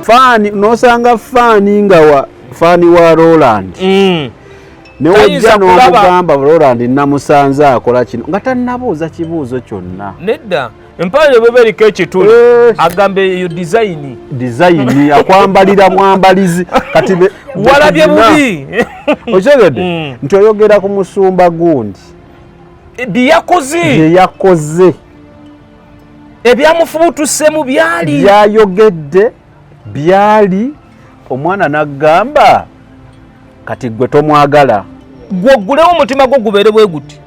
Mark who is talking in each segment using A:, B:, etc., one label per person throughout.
A: fani nosanga fani nga fani wa Roland ne wajja n'omugamba Roland namusanze akola kino nga tannabuuza kibuuzo kyonna
B: nedda empale beberiko ekituli agambe yo design akwambalira mwambalizi kati walabye bubi
A: okyegedde nti oyogera ku musumba gundi byeyakoze
B: ebyamufubutusemu
A: byayogedde byali omwana n'agamba kati gwe tomwagala
B: gwogulewo omutima gwo gubeere bwe guti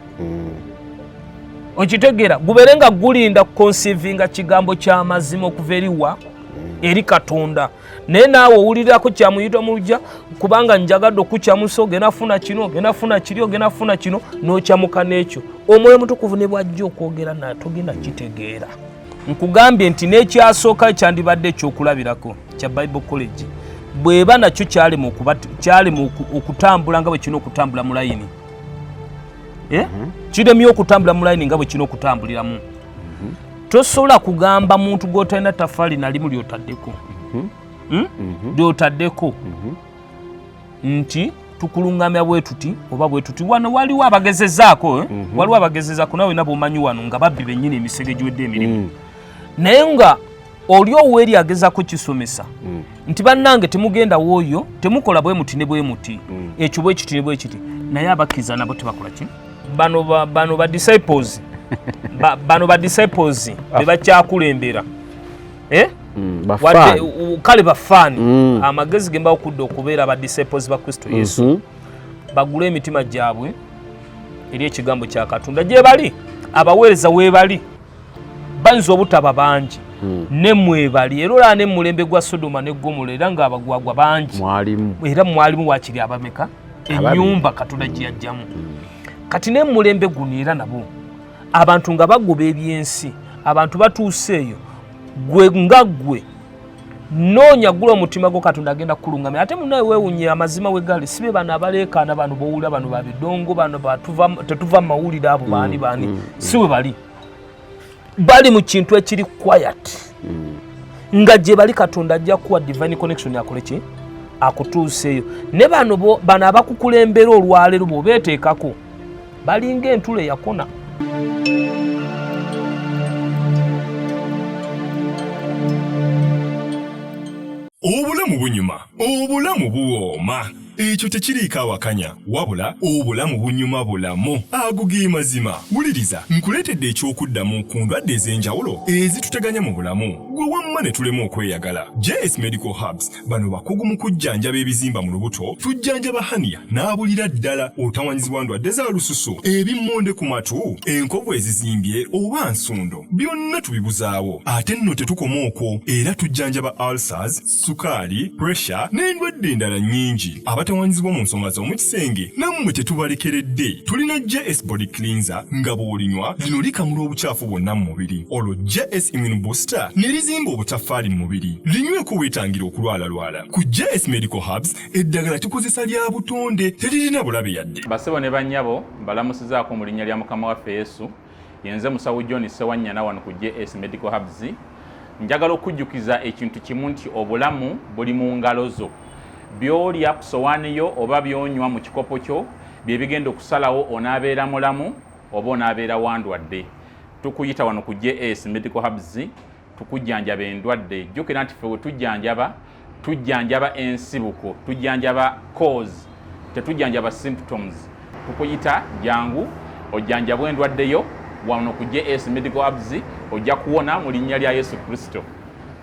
B: okitegeera gubeere nga gulinda conceiving kigambo ky'amazima okuva eriwa eri Katonda naye naawe owulirirako kyamuyita mu lujja kubanga njagadde okukyamusa ogenda funa kino ogenda funa kiri ogenda funa kino n'okyamuka n'ekyo omwoyo mutukuvu ne bw'ajja okwogera naye togenda kitegeera nkugambye nti n'ekyasooka ekyandibadde ekyokulabirako kya Bible College bweba nakyo kyalema okutambula nga bwe kino okutambula mu layini kiremye okutambula mu layini nga bwe kino okutambuliramu tosobola kugamba muntu gw'otalina tafaali nalimu lyotaddeko nti tukulungamya bwe tuti oba bwe tuti wano waliwo abagezezaako waliwo abagezezaako nawe nabo omanyi wano nga babbi bennyini emisege giwedde emirimu naye nga oli oweri agezako kisomesa nti bannange temugenda wooyo temukola bwe muti ne bwe muti ekyo bwe kiti ne bwe kiti naye abakkiriza nabo tebakola ki bano ba disciples be bakyakulembera kale bafaani amagezi ge mbawo okudda okubeera ba disciples ba Kristo Yesu bagule emitima gyabwe eri ekigambo kya Katonda gye bali abaweereza weebali bayinza obutaba bangi ne mwebali era olaba ne mulembe gwa Sodoma ne Gomora era nga abagwagwa bangi era mwalimu wakiri abameka ennyumba Katonda gye yajjamu kati ne mulembe guno era nabo abantu nga bagoba ebyensi abantu batuuseeyo gwe noonya gula omutima gwo Katonda agenda kukulungamya ate munawe weewunye amazima wegali sibe bano abaleekaana bano bowulira bano babidongo bano tetuva mawulire abo baani siwe bali mu kintu ekiri quiet nga gye bali Katonda ajja kuwa divine connection akole ki akutuuseeyo ne bano abakukulembera olwaleero bw'obeeteekako balinga entula eyakona
C: obulamu bunyuma obulamu buwooma ekyo tekiriiko awakanya wabula obulamu bunyuma bulamu ago ge mazima wuliriza nkuleetedde ekyokuddamu ku ndwadde ez'enjawulo ezituteganya mu bulamu gwe wamma ne tulema okweyagala. JS Medical Hubs bano bakugu mu kujjanjaba ebizimba mu lubuto tujjanjaba haniya n'abulira ddala otawanyizibwa ndwadde za lususu ebimmonde ku matu enkovu ezizimbye oba nsundo byonna tubibuzaawo ate nno tetukoma okwo era tujjanjaba ulcers sukaali pressure n'endwadde endala nnyingi abatawanyizibbwa mu nsonga z'omukisenge nammwe tetubalekeredde tulina JS body cleanser nga bw'olinywa lino likamula obucaafu bwonna mu mubiri olwo JS immune booster ne lizimba obutafaali mu mubiri linyweko weetangira okulwalalwala ku JS Medical Hubs eddagala tukozesa lya butonde teririna bulabe yadde.
D: Basebo ne bannyabo mbalamusizaako mu linnya lya Mukama waffe Yesu yenze musawo John Sewanyana wano ku JS Medical Hubs njagala okujjukiza ekintu kimu nti obulamu buli mu ngalo zo byolya ku sowaani yo oba byonywa mu kikopo kyo bye bigenda okusalawo onaabeera mulamu oba onaabeera wandwadde. Tukuyita wano ku JS Medical Hubs tukujjanjaba endwadde jjukira nti ffe tujjanjaba ensibuko tujjanjaba cause tetujjanjaba symptoms. Tukuyita jangu ojjanjabwa endwadde yo wano ku JS Medical Hubs ojja kuwona mu linnya lya Yesu Kristo.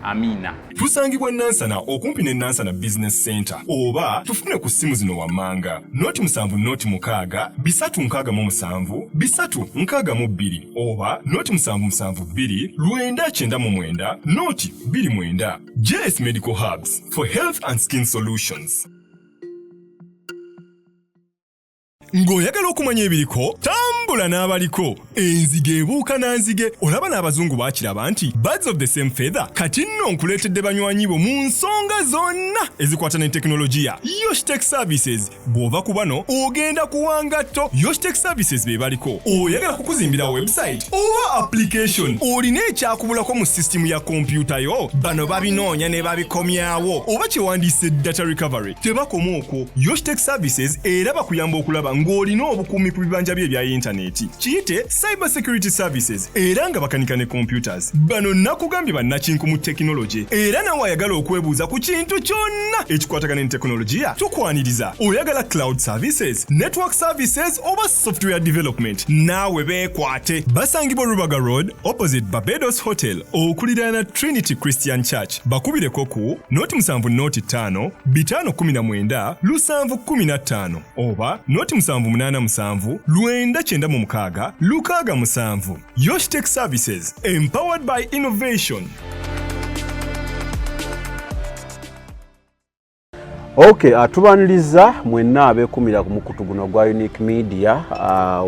D: Amina.
C: Tusangibwa Nansana okumpi ne Nansana Business Center oba tufune ku simu zino wammanga noti 7 noti 6 367 362 oba noti 772 999 noti 29. JS Medical Hubs for health and skin solutions. Ng'oyagala okumanya ebiriko tambula n'abaliko enzige ebuuka na nzige olaba n'abazungu baakiraba nti birds of the same feather kati nno nkuleetedde banywanyi bo mu nsonga zonna ezikwata ne tekinologiya Yoshitech Services bw'ova ku bano ogenda kuwanga tto Yoshitech Services be baliko oyagala kukuzimbira website oba application olina ekyakubulako mu system ya kompyuta yo bano babinoonya ne babikomyawo oba kyewandiise data recovery tebakoma okwo Yoshitech Services era bakuyamba okulaba ng'olina obukuumi ku bibanja bye ebya intaneti kiyite cyber security services era nga bakanika ne computers bano nakugambye bannakinku mu tekinologi era nawe ayagala okwebuuza ku kintu kyonna ekikwatagana ne tekinologiya tukwaniriza oyagala cloud services network services oba software development naawe beekwate basangibwa Rubaga Road opposite Barbados Hotel okuliraana Trinity Christian Church bakubireko ku noti 7 519 715 oba noti 787 996 667 Yoshitech Services empowered by innovation.
A: Okay, atubaniriza mwenna abeekumira ku mukutu guno gwa UNIQE Media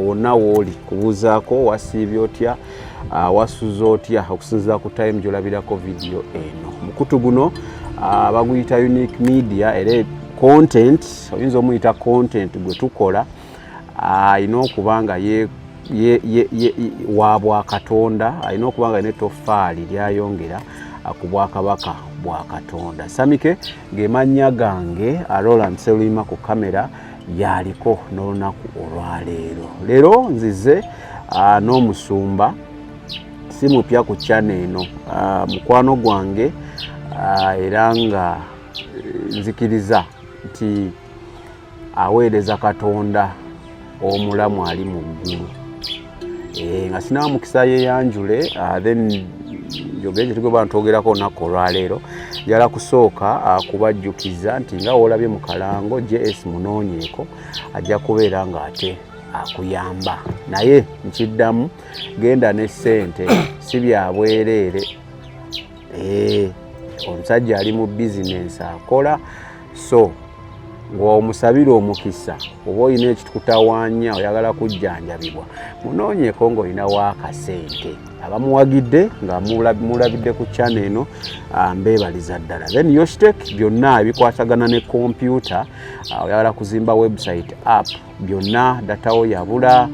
A: wonna wooli kubuuzaako wasiibye otya wasuza otya okusinziira ku time gy'olabirako video eno. Mukutu guno baguyita UNIQE Media era content oyinza omuyita content gwe tukola alina okuba nga wa Katonda alina okuba nga n'etoffaali lyayongera ku Bwakabaka bwa Katonda. Samike ng'emannya gange Roland Selima ku kamera yaliko n'olunaku olwaleero. Leero nzize n'omusumba si mupya ku channel eno mukwano gwange era nga nzikiriza nti aweereza Katonda omulamu ali mu ggulu nga sina mukisa yeyanjule then jogeje tugo bantogerako nako olwaleero yala kusooka kubajjukiza nti nga olabye mu kalango JS munoonyeeko ajja kubeera nga ate akuyamba naye nkiddamu genda ne ssente si bya bwereere omusajja ali mu bizinensi akola so ng'omusabira omukisa oba olina ekitukutawaanya oyagala kujjanjabibwa munoonyeeko ng'olinawo akasente abamuwagidde nga mulabidde ku channel eno mbeebaliza ddala. Then Yoshitech byonna ebikwatagana ne kompyuta oyagala kuzimba website app byonna datawo yabula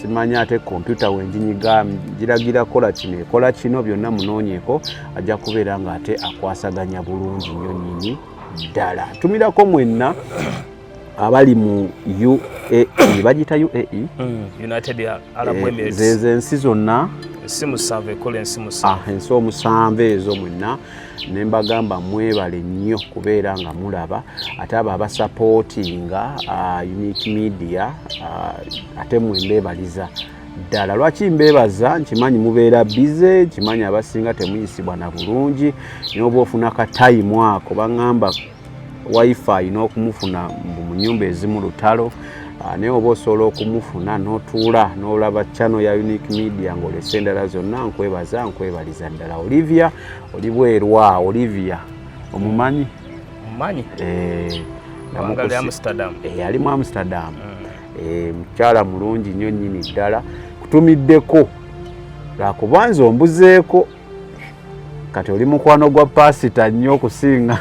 A: simanya ate kompyuta wenjinyiga giragira kola kino ekola kino byonna munoonyeeko ajja kubeera nga ate akwasaganya bulungi nnyo nnyini ddala. Tumirako mwenna abali mu UAE bagita UAE
B: United Arab Emirates
A: zeze ensi zonna
B: ensi musanvu ekola ensi musanvu
A: ensi omusanvu ezo mwenna ne mbagamba mwebale nnyo kubeera nga mulaba ate abo abasapootinga UNIQE Media ate mwembeebaliza ddala. Lwaki mbeebaza nkimanyi mubeera bize kimanyi abasinga temuyisibwa na bulungi n'oba ofuna katayimu ako baŋŋamba wifi n'okumufuna mu nnyumba ezimu lutalo naye oba osobola okumufuna n'otuula n'olaba channel ya UNIQE Media ng'olesa endala zonna nkwebaliza ddala. Olivia oli bwerwa Olivia omumanyi?
B: Mumanyi
A: ali mu Amsterdam mukyala mulungi nnyo nnyini ddala kutumiddeko lwakubanza ombuzeeko kati oli mukwano gwa pasita nnyo okusinga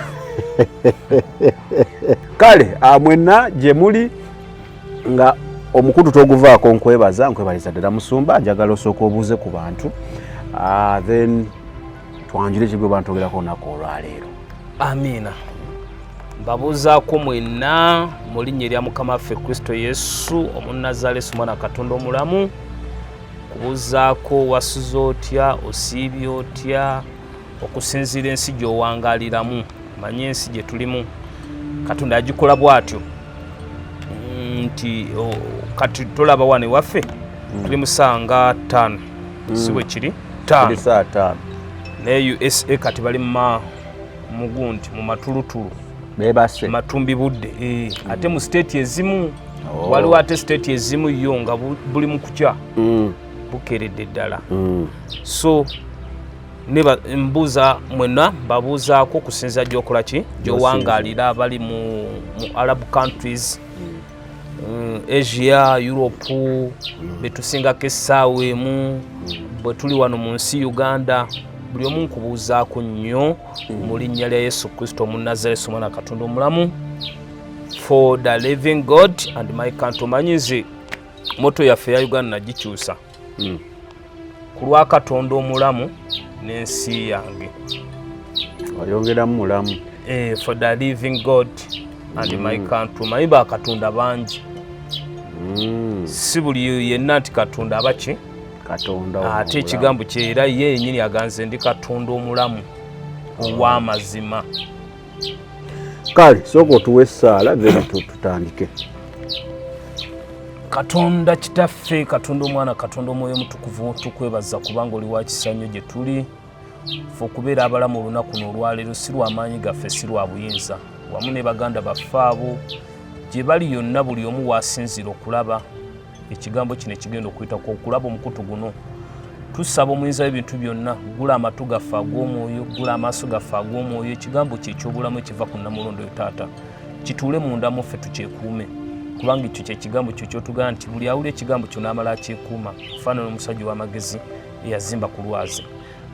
A: kale mwenna gye muli nga omukutu toguvaako nkwebaliza ddala musumba njagala osooka obuuze ku bantu then twanjule kigwe bantogerako nako olwaleero.
B: Amiina. Mbabuuzaako mwenna mu linnya erya Mukama waffe Kristo Yesu omunnazaaleesi omwana Katonda omulamu kubuuzaako wasuza otya osiibye otya okusinziira ensi gy'owangaaliramu manye ensi gye tulimu Katonda agikola bw'atyo nti kati tolaba wano ewaffe tuli mu ssanga 5 si bwe kiri 5 naye USA kati bali mugundi mu matulutulu
A: bebase
B: matumbi budde ate mu state ezimu waliwo ate state ezimu yo nga buli mu kukya bukeredde ddala so mbuuza mwenna mbabuuzaako kusinza gy'okola ki gy'owangaalira abali mu Arab countries Asia, Europe, betusingako essaawa emu, bwe tuli wano mu nsi Uganda, buli omu nkubuuzaako nnyo mu linnya lya Yesu Kristo Omunnazaaleesi Omwana Katonda omulamu, for the living God and my country. Omanyize moto yaffe ya Uganda nagikyusa ku lwa Katonda omulamu n'ensi yange.
A: Oyongeramu mulamu.
B: For the living God and my country. Omanyi bakatonda bangi. Si buli yenna nti Katonda abaki
A: Katonda
B: ate ekigambo kye era ye yennyini aganze ndi Katonda omulamu ow'amazima.
A: Kale sooka otuwe essaala then tutandike.
B: Katonda kitaffe, Katonda omwana, Katonda omwoyo mutukuvu, tukwebaza kubanga oli wa kisa nnyo gye tuli. Ffe okubeera abalamu olunaku n'olwaleero si lwa maanyi gaffe, si lwa buyinza, wamu ne baganda baffe abo gye bali yonna buli omu waasinzira okulaba ekigambo kino ekigenda okuyitako, okulaba omukutu guno. Tusaba omuyinza w'ebintu byonna, gula amatu gaffe ag'omwoyo, gula amaaso gaffe ag'omwoyo, ekigambo kye eky'obulamu ekiva ku Nnamulondo yo Taata kituule munda mu ffe tukyekuume, kubanga ekyo kyekigambo kyo kyotugamba nti buli awulira ekigambo kyo n'amala akyekuuma okufaanana omusajja w'amagezi eyazimba ku lwazi.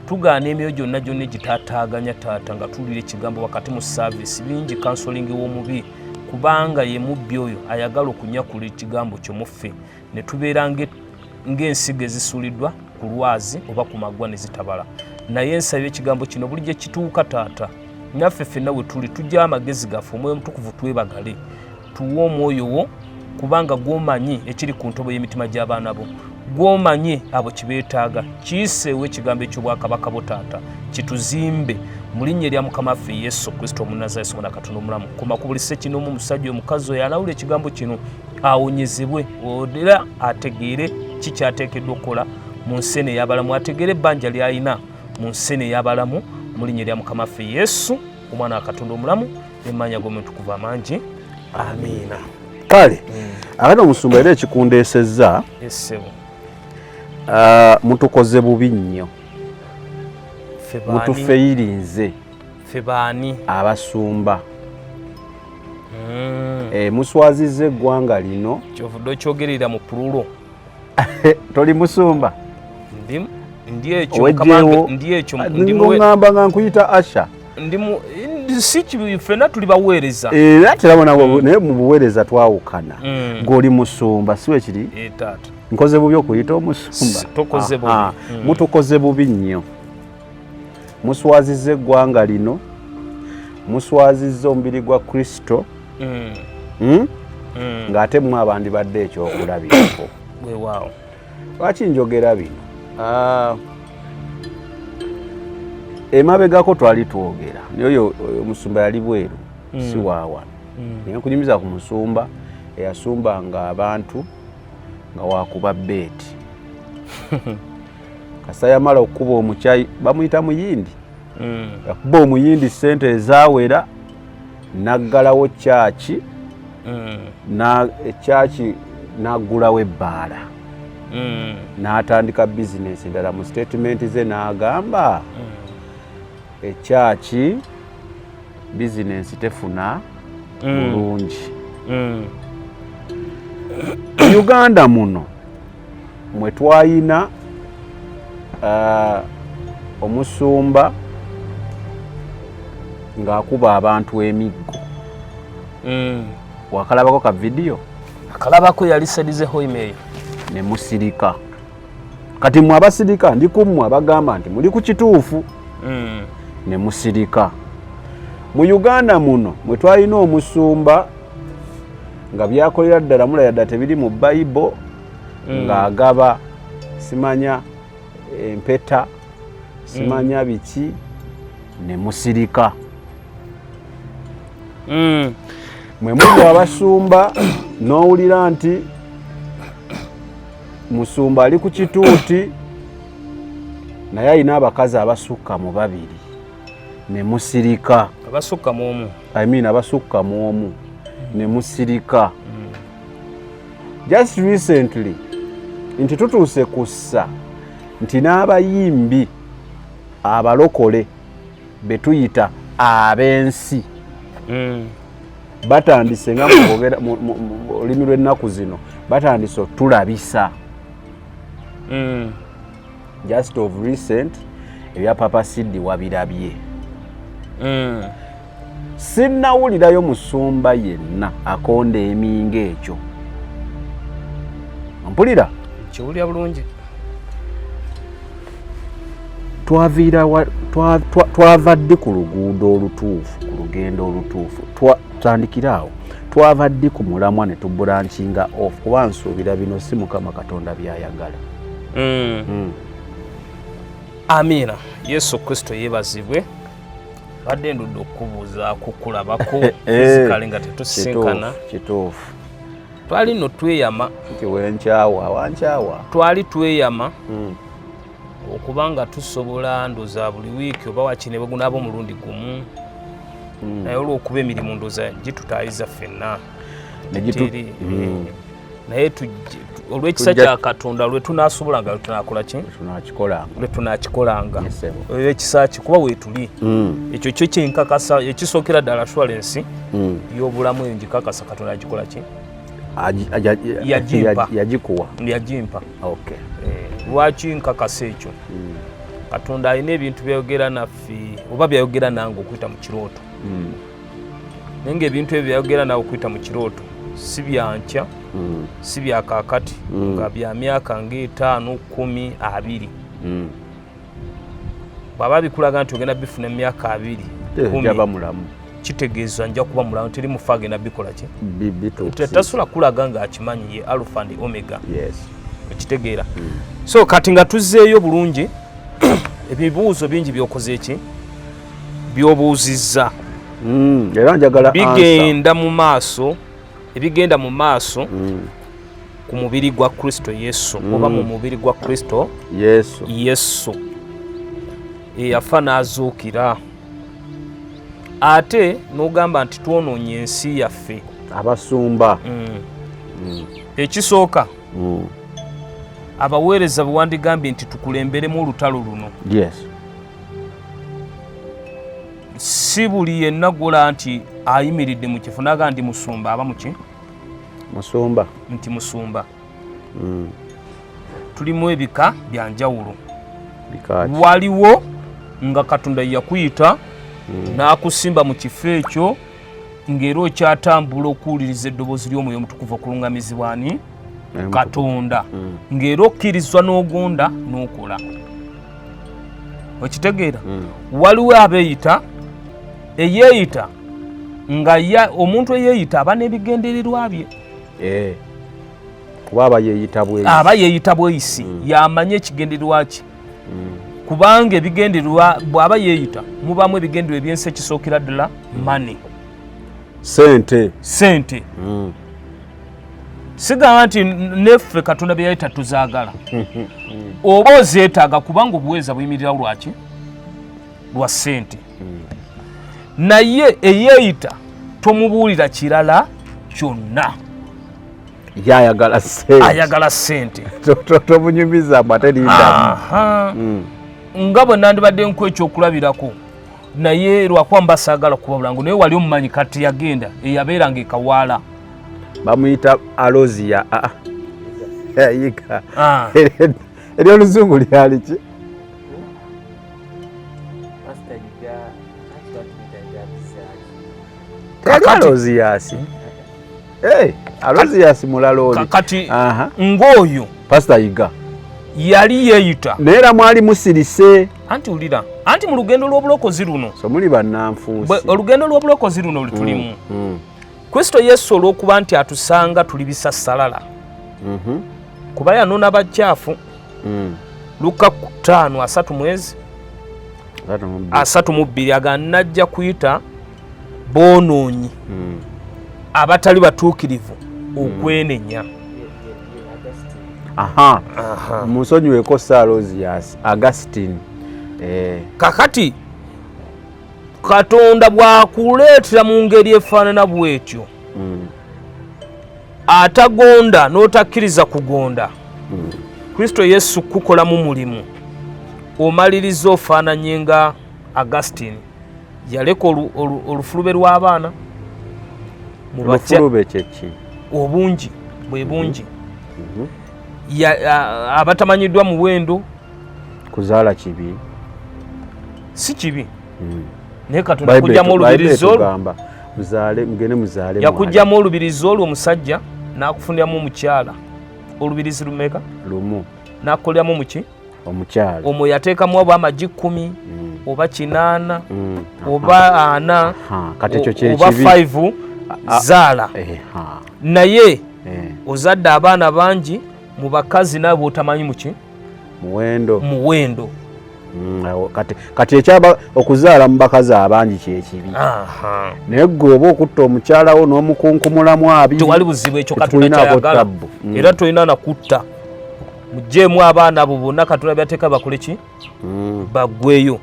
B: Tugaana emyoyo gyonna gyonna egitaataaganya Taata nga tuwulira ekigambo wakati mu saavisi, bingi kansolingi w'omubi, kubanga ye mubbi oyo ayagala okunyakula ekigambo kyo mu ffe ne tubeera ng'ensigo ezisuuliddwa ku lwazi oba ku maggwa ne zitabala. Naye nsabye ekigambo kino buli gye kituuka Taata, naffe ffenna we tuli tujja amagezi gaffe, omwoyo mutukuvu twebagale, tuwe omwoyo wo, kubanga gw'omanyi ekiri ku ntobo y'emitima gy'abaana bo, gw'omanyi abo kibeetaaga. Kiyiseewo ekigambo eky'obwakabaka bo Taata, kituzimbe mu linnya erya Mukama waffe Yesu Kristo Omunnazaaleesi Omwana Katonda omulamu. Koma kubulise kino omusajja omukazi oyo anawulira ekigambo kino awonyezebwe, era ategeere ki kyateekeddwa okukola mu nsi eno ey'abalamu, ategeere ebbanja ly'alina mu nsi eno ey'abalamu, mu linnya erya Mukama waffe Yesu Omwana wa Katonda omulamu, n'emmannya g'omutukuvu amangi. Amiina.
A: Kale akati omusumba era ekikundeesezza mutukoze bubi nnyo, mutufeyirinze
B: ffe baani
A: abasumba, muswazizza eggwanga lino.
B: Kyovudde okyogerera mu pululo.
A: Toli musumba?
B: Ndi ekyo
A: ngamba nga nkuyita Asha.
B: Si ffenna tuli baweereza.
A: Era terabona naye mu buweereza twawukana. Ng'oli musumba si bwe kiri?
B: Taata.
A: Nkoze bubi okuyita omusumba?
B: Tokoze bubi.
A: Mutukoze bubi nnyo. Muswazizza eggwanga lino, muswazizza omubiri gwa Kristo, ng'ate mmwe abandibadde ekyokulabirako.
B: Weewaawo.
A: Lwaki njogera bino? Emabegako twali twogera naye oyo omusumba yali bweru si waawa, naye nkunyumiza ku musumba eyasumbanga abantu nga wakuba beeti. Kasa yamala okukuba omukyayi bamuyita muyindi, yakuba omuyindi ssente ezaawera naggalawo kyaki, ekyaki n'aggulawo ebbaala, n'atandika bizinesi endala. Mu statement ze n'agamba ekyaki bizinesi tefuna bulungi. Uganda muno mwe twayina omusumba ng'akuba abantu emiggo. Wakalabako ka vidiyo?
B: Akalabako yali sedizeho email.
A: Ne musirika. Kati mwe abasirika ndi ku mmwe abagamba nti muli ku kituufu. Ne musirika. Mu Uganda muno mwe twalina omusumba nga byakolera ddala mulayadda tebiri mu Bayibuli, ng'agaba simanya empeta simanya biki, ne musirika. Mwe muli abasumba n'owulira nti musumba ali ku kituuti naye alina abakazi abasukka mu babiri, ne musirika.
B: Abasukka mu omu.
A: Abasukka mu omu ne musirika. Just recently nti tutuuse kussa nti n'abayimbi abalokole betuyita ab'ensi batandise nga mugogera mu olimi lw'ennaku zino batandise tulabisa just of recent ebya Papa Siddi wabirabye sinnawulirayo musumba yenna akonda eminga ekyo mpulira
B: kiwulira bulungi
A: twava ddi ku luguudo olutuufu ku lugendo olutuufu tandikiraawo twava ddi ku mulamwa ne tubulankinga off kuba nsuubira bino si Mukama Katonda byayagala.
B: Amiina. Yesu Kristo yeebazibwe. Badde ndudde okubuuza kukulabako fizikali nga tetusinkana.
A: Kituufu.
B: Twali nno tweyama
A: nti wenkyawa wankyawa
B: twali tweyama okubanga tusobola ndoza buli wiiki oba wakine baguna ab'omulundi gumu naye olw'okuba emirimu ndoza gitutaayiza ffenna naye olw'ekisa kya Katonda lwe tunaasobolanga lwe tunaakikolanga ekisa kikuba weetuli ekyo kyo kyenkakasa ekisookera ddala assurance y'obulamu eyo ngikakasa Katonda agikola ki yagimpa lwaki nkakasa ekyo Katonda alina ebintu byayogera naffe oba byayogera nange okuyita mu kirooto naye ngaebintu ebyo byayogera nawe okuyita mu kirooto si byankya si byakaakati nga bya myaka nga5, 10, 20 bw'aba bikulaga nti ogenda bifuna emyaka 2 kitegeeza nja kuba mulamu teri mufa agenda bikola ki tasula kulaga ng'akimanyi ye Alpha and Omega okitegeera so kati nga tuzzeeyo bulungi ebibuuzo bingi byokoze ki byobuuzizza
A: era njagala
B: ebigenda mu maaso ku mubiri gwa Kristo Yesu oba mu mubiri gwa Kristo Yesu eyafa n'azuukira ate n'ogamba nti twonoonye ensi yaffe
A: abasumba
B: ekisooka abaweereza bwe wandigambye nti tukulemberemu olutalo luno si buli yenna gola nti ayimiridde mu kifo naga ndi musumba aba muki musumba tulimu ebika bya njawulo waliwo nga Katonda yakuyita n'akusimba mu kifo ekyo ng'era okyatambula okuwuliriza eddoboozi ly'Omwoyo Omutukuvu okulungamizibwa ani Katonda ng'era okkirizwa n'ogonda n'okola okitegeera waliwo abeeyita eyeeyita nga omuntu eyeeyita aba n'ebigendererwa bye
A: kuba
B: aba yeeyita bweyisi yamanye ekigendererwa kye kubanga ebigendererwa bw'aba yeeyita mubamu ebigendererwa ebyensi ekisookera ddala mane
A: sente
B: sigamba nti neffe Katonda bye yayita tuzaagala oba ozeetaaga kubanga obuweereza buyimirirawo lwaki lwa ssente naye eyeeyita tomubuulira kirala kyonna ayagala ssente
A: tomunyumiza materindamu
B: nga bwe nandibadde nku ekyokulabirako naye lwakuba mbasaagala kubabulango naye wali omumanyi kati yagenda eyabeeranga ekawaala
A: bamuyita Alozia yiga eryo oluzungu lyali ki Alozias mulala oli
B: kati ng'oyo
A: Pastor Yiga
B: yali yeeyita
A: neera mwali musirise
B: anti ulira anti mu lugendo lw'obulokozi luno
A: so muli bannanfuusi
B: olugendo lw'obulokozi luno lutulimu Kristo Yesu olw'okuba nti atusanga tuli bisassalala kuba yanona bacaafu Luka 5:3 aganajja kuyita boonoonyi abatali batuukirivu okwenenya
A: musonyiweko Alozias Augustine
B: kakati Katonda bw'akuleetera mu ngeri efaanana bw'etyo atagonda n'otakkiriza kugonda Kristo Yesu kukolamu mulimu omaliriza ofaananye nga Augustine yaleka olufulube lw'abaana
A: Olufulube kyeki
B: obungi bwe bungi abatamanyiddwa muwendo
A: kuzaala kibi
B: si kibi naye Katonda kujjamu olubirizi olwo yakujjamu olubirizi olwo omusajja n'akufuniramu omukyala olubirizi lumeka
A: lumu
B: n'akoleramu muki
A: omukyala
B: omwo yateekamu oba amagi 10 oba 8 oba 4 oba 5 zaala naye ozadde abaana bangi mu bakazi nawe b'otamanyi muki muwendo
A: kati ekyaba okuzaala mu bakazi abangi kyekibi naye gwe oba okutta omukyalawo n'omukunkumulamu abiri
B: tewali buzibu ekyo Katonda kyayagala era tolina nakutta mugjeemu abaana abo bonna Katonda byateeka bakole ki baggweyo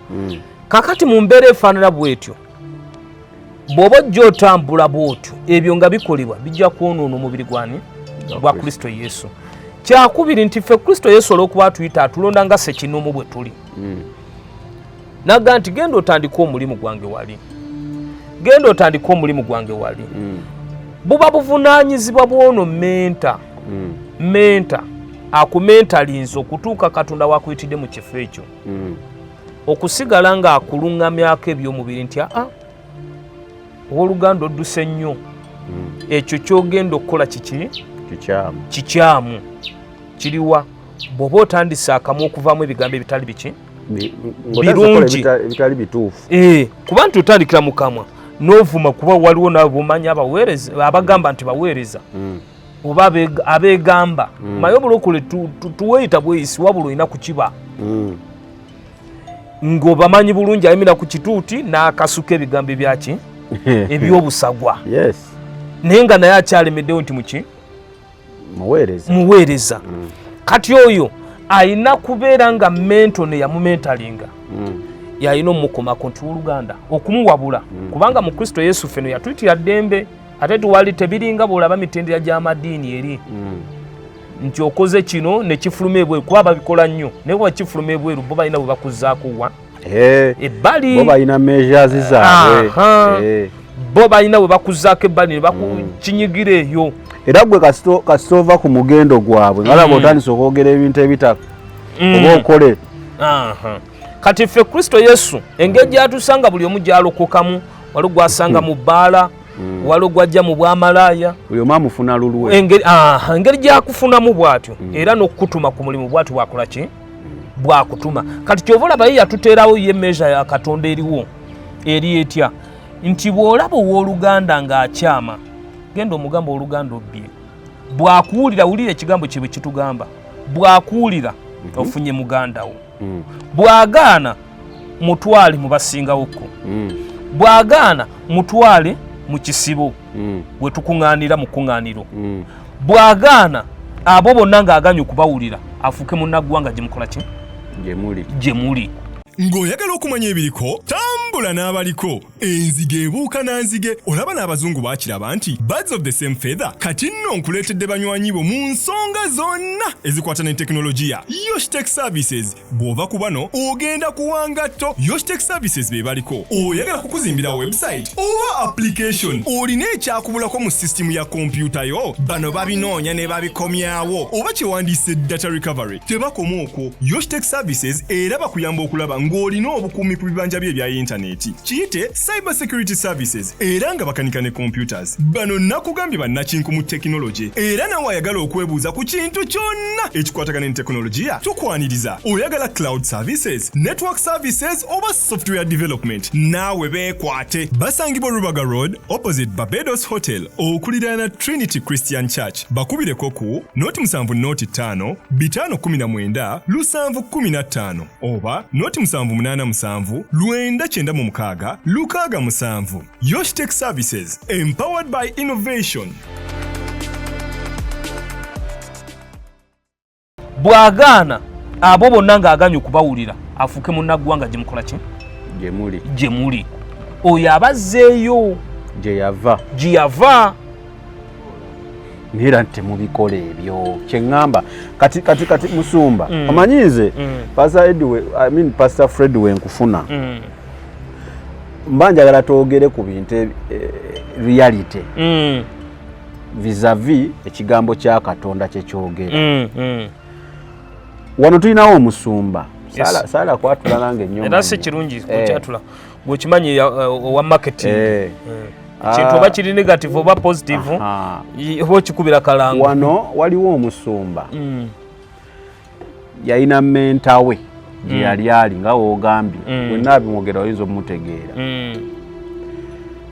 B: kakati mu mbeera efaanana bwetyo bw'oba ojja otambula bwotyo ebyo nga bikolebwa bijja kwonoona omubiri gwani gwa Kristo Yesu. Kyakubiri nti ffe Kristo Yesu olw'okuba atuyita atulonda nga ssekinomu bwe tuli nagga nti genda otandika omulimu gwange wali buba buvunaanyizibwa bwono menta akumentalinze okutuuka Katonda wakuyitidde mu kifo ekyo okusigala nga akuluŋŋamyako eby'omubiri nti owooluganda odduse nnyo ekyo kyogenda okukola kikyamu kiriwa bw'oba otandise akamu okuvaamu ebigambo ebitali biki birungi
A: bitali bituufu
B: kuba nti otandikira mu kamwa n'ovuma kuba waliwo nawe bumanyi abaweereza abagamba nti baweereza oba abeegamba maye obulokole tuweeyita bweyisi wabula olina kukiba ng'obamanyi bulungi ayimira ku kituuti n'akasuka ebigambo ebyaki ebyobusagwa naye nga naye akyalemeddewo nti muki muweereza kati oyo ayina kubeera nga mento ne yamumentalinga yalina omukomako nti oluganda okumuwabula kubanga mu Kristo Yesu feno yatuyitira ddembe ate tuwali tebiringa bw'olaba mitendera gy'amadiini eri nti okoze kino ne kifuluma ebweru kuba babikola nnyo naye bwe kifuluma ebweru bo balina bwe bakuzzaako wa ebbali
A: bo balina measures zaabwe
B: bo balina bwe bakuzzaako ebbali ne bakukinyigira eyo
A: era gwe kasita ova ku mugendo gwabwe nga laba otandise okwogera ebintu ebitaka oba okole
B: kati ffe Kristo Yesu engeri gyatusanga buli omu gyalokokamu waliwo gwasanga mu bbaala waliwo gwajja mu bwamalaaya
A: buli omu amufuna lulwe
B: engeri gyakufunamu bw'atyo era n'okukutuma ku mulimu bw'atyo bwakola ki bwakutuma kati kyova olaba ye yatuteerawo ye measure ya Katonda eriwo eri etya nti bw'olaba owooluganda ng'akyama genda omugamba oluganda obbye bwakuwulira wulira ekigambo kye bwe kitugamba bwakuwulira ofunye muganda wo bwagaana mutwale mu basingawokko bwagaana mutwale mu kisibo bwe tukuŋŋaanira mu kuŋŋaaniro bwagaana abo bonna ng'aganya okubawulira afuuke munnaggwanga gye mukola ki gye muli
C: ng'oyagala okumanya ebiriko tambula n'abaliko enzige ebuuka na nzige olaba n'abazungu baakiraba nti birds of the same feather kati nno nkuleetedde banywanyi bo mu nsonga zonna ezikwata ne tekinologiya Yoshitech Services bw'ova ku bano ogenda kuwangatto Yoshitech Services be baliko oyagala kukuzimbira website oba application olina ekyakubulako mu sisitimu ya kompyuta yo bano babinoonya ne babikomyawo oba kyewandiise data recovery tebakoma okwo Yoshitech Services era bakuyamba okulaba ng'olina obukuumi ku bibanja bye ebya intaneti kiyite cyber security services era nga bakanika ne computers bano nakugambye bannakinku mu tekinologi era nawe ayagala okwebuuza ku kintu kyonna ekikwatagana ne tekinologiya tukwaniriza oyagala cloud services network services oba software development naawe beekwate basangibwa Rubaga Road opposite Barbados Hotel okuliraana Trinity Christian Church bakubireko ku noti 7 noti 5 519 715 oba noti 787 996 667 Yoshitech Services empowered by innovation.
B: bwagaana abo bonna ng'aganya okubawulira afuuke munnaggwanga gye mukola ki gye muli oyo abazzeeyo gye yava
A: nera nti mubikola ebyo kyeŋŋamba kati musumba omanyize Pastor Fred we nkufuna mba njagala twogere ku bintu reality vis-a-vis ekigambo kya Katonda kye kyogera. Wano tulinawo omusumba saala kwatula nange nnyo
B: era si kirungi kukyatula gwekimanyi owa marketing kintu oba kiri negative oba positive oba okikubira kalango.
A: Wano waliwo omusumba yalina menta we gye yali ali nga woogambye wenna abimwogera oyinza obumutegeera.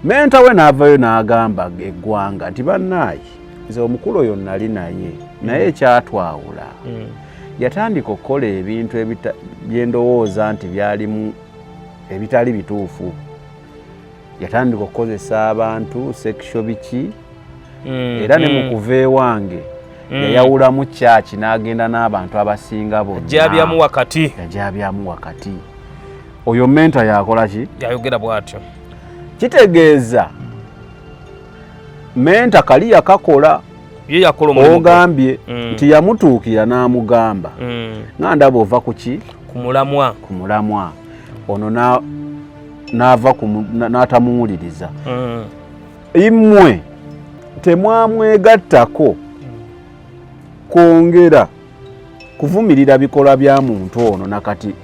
A: Menta we n'avayo n'agamba eggwanga nti bannaayi nze omukulu oyo nali naye ekyatwawula yatandika okukola ebintu byendowooza nti byalimu ebitali bituufu. Yatandika okukozesa abantu sekisho biki era ne mu kuva ewange yayawulamu kyaki n'agenda n'abantu abasinga bonna yajabyamu wakati. Oyo menta yakola ki?
B: Yayogera bw'atyo.
A: Kitegeeza menta kali yakakola ogambye nti yamutuukira n'amugamba nga ndaba ova kuki kumulamwa ono n'ava n'atamuwuliriza. Immwe temwamwegattako kwongera kuvumirira bikolwa bya muntu ono nakati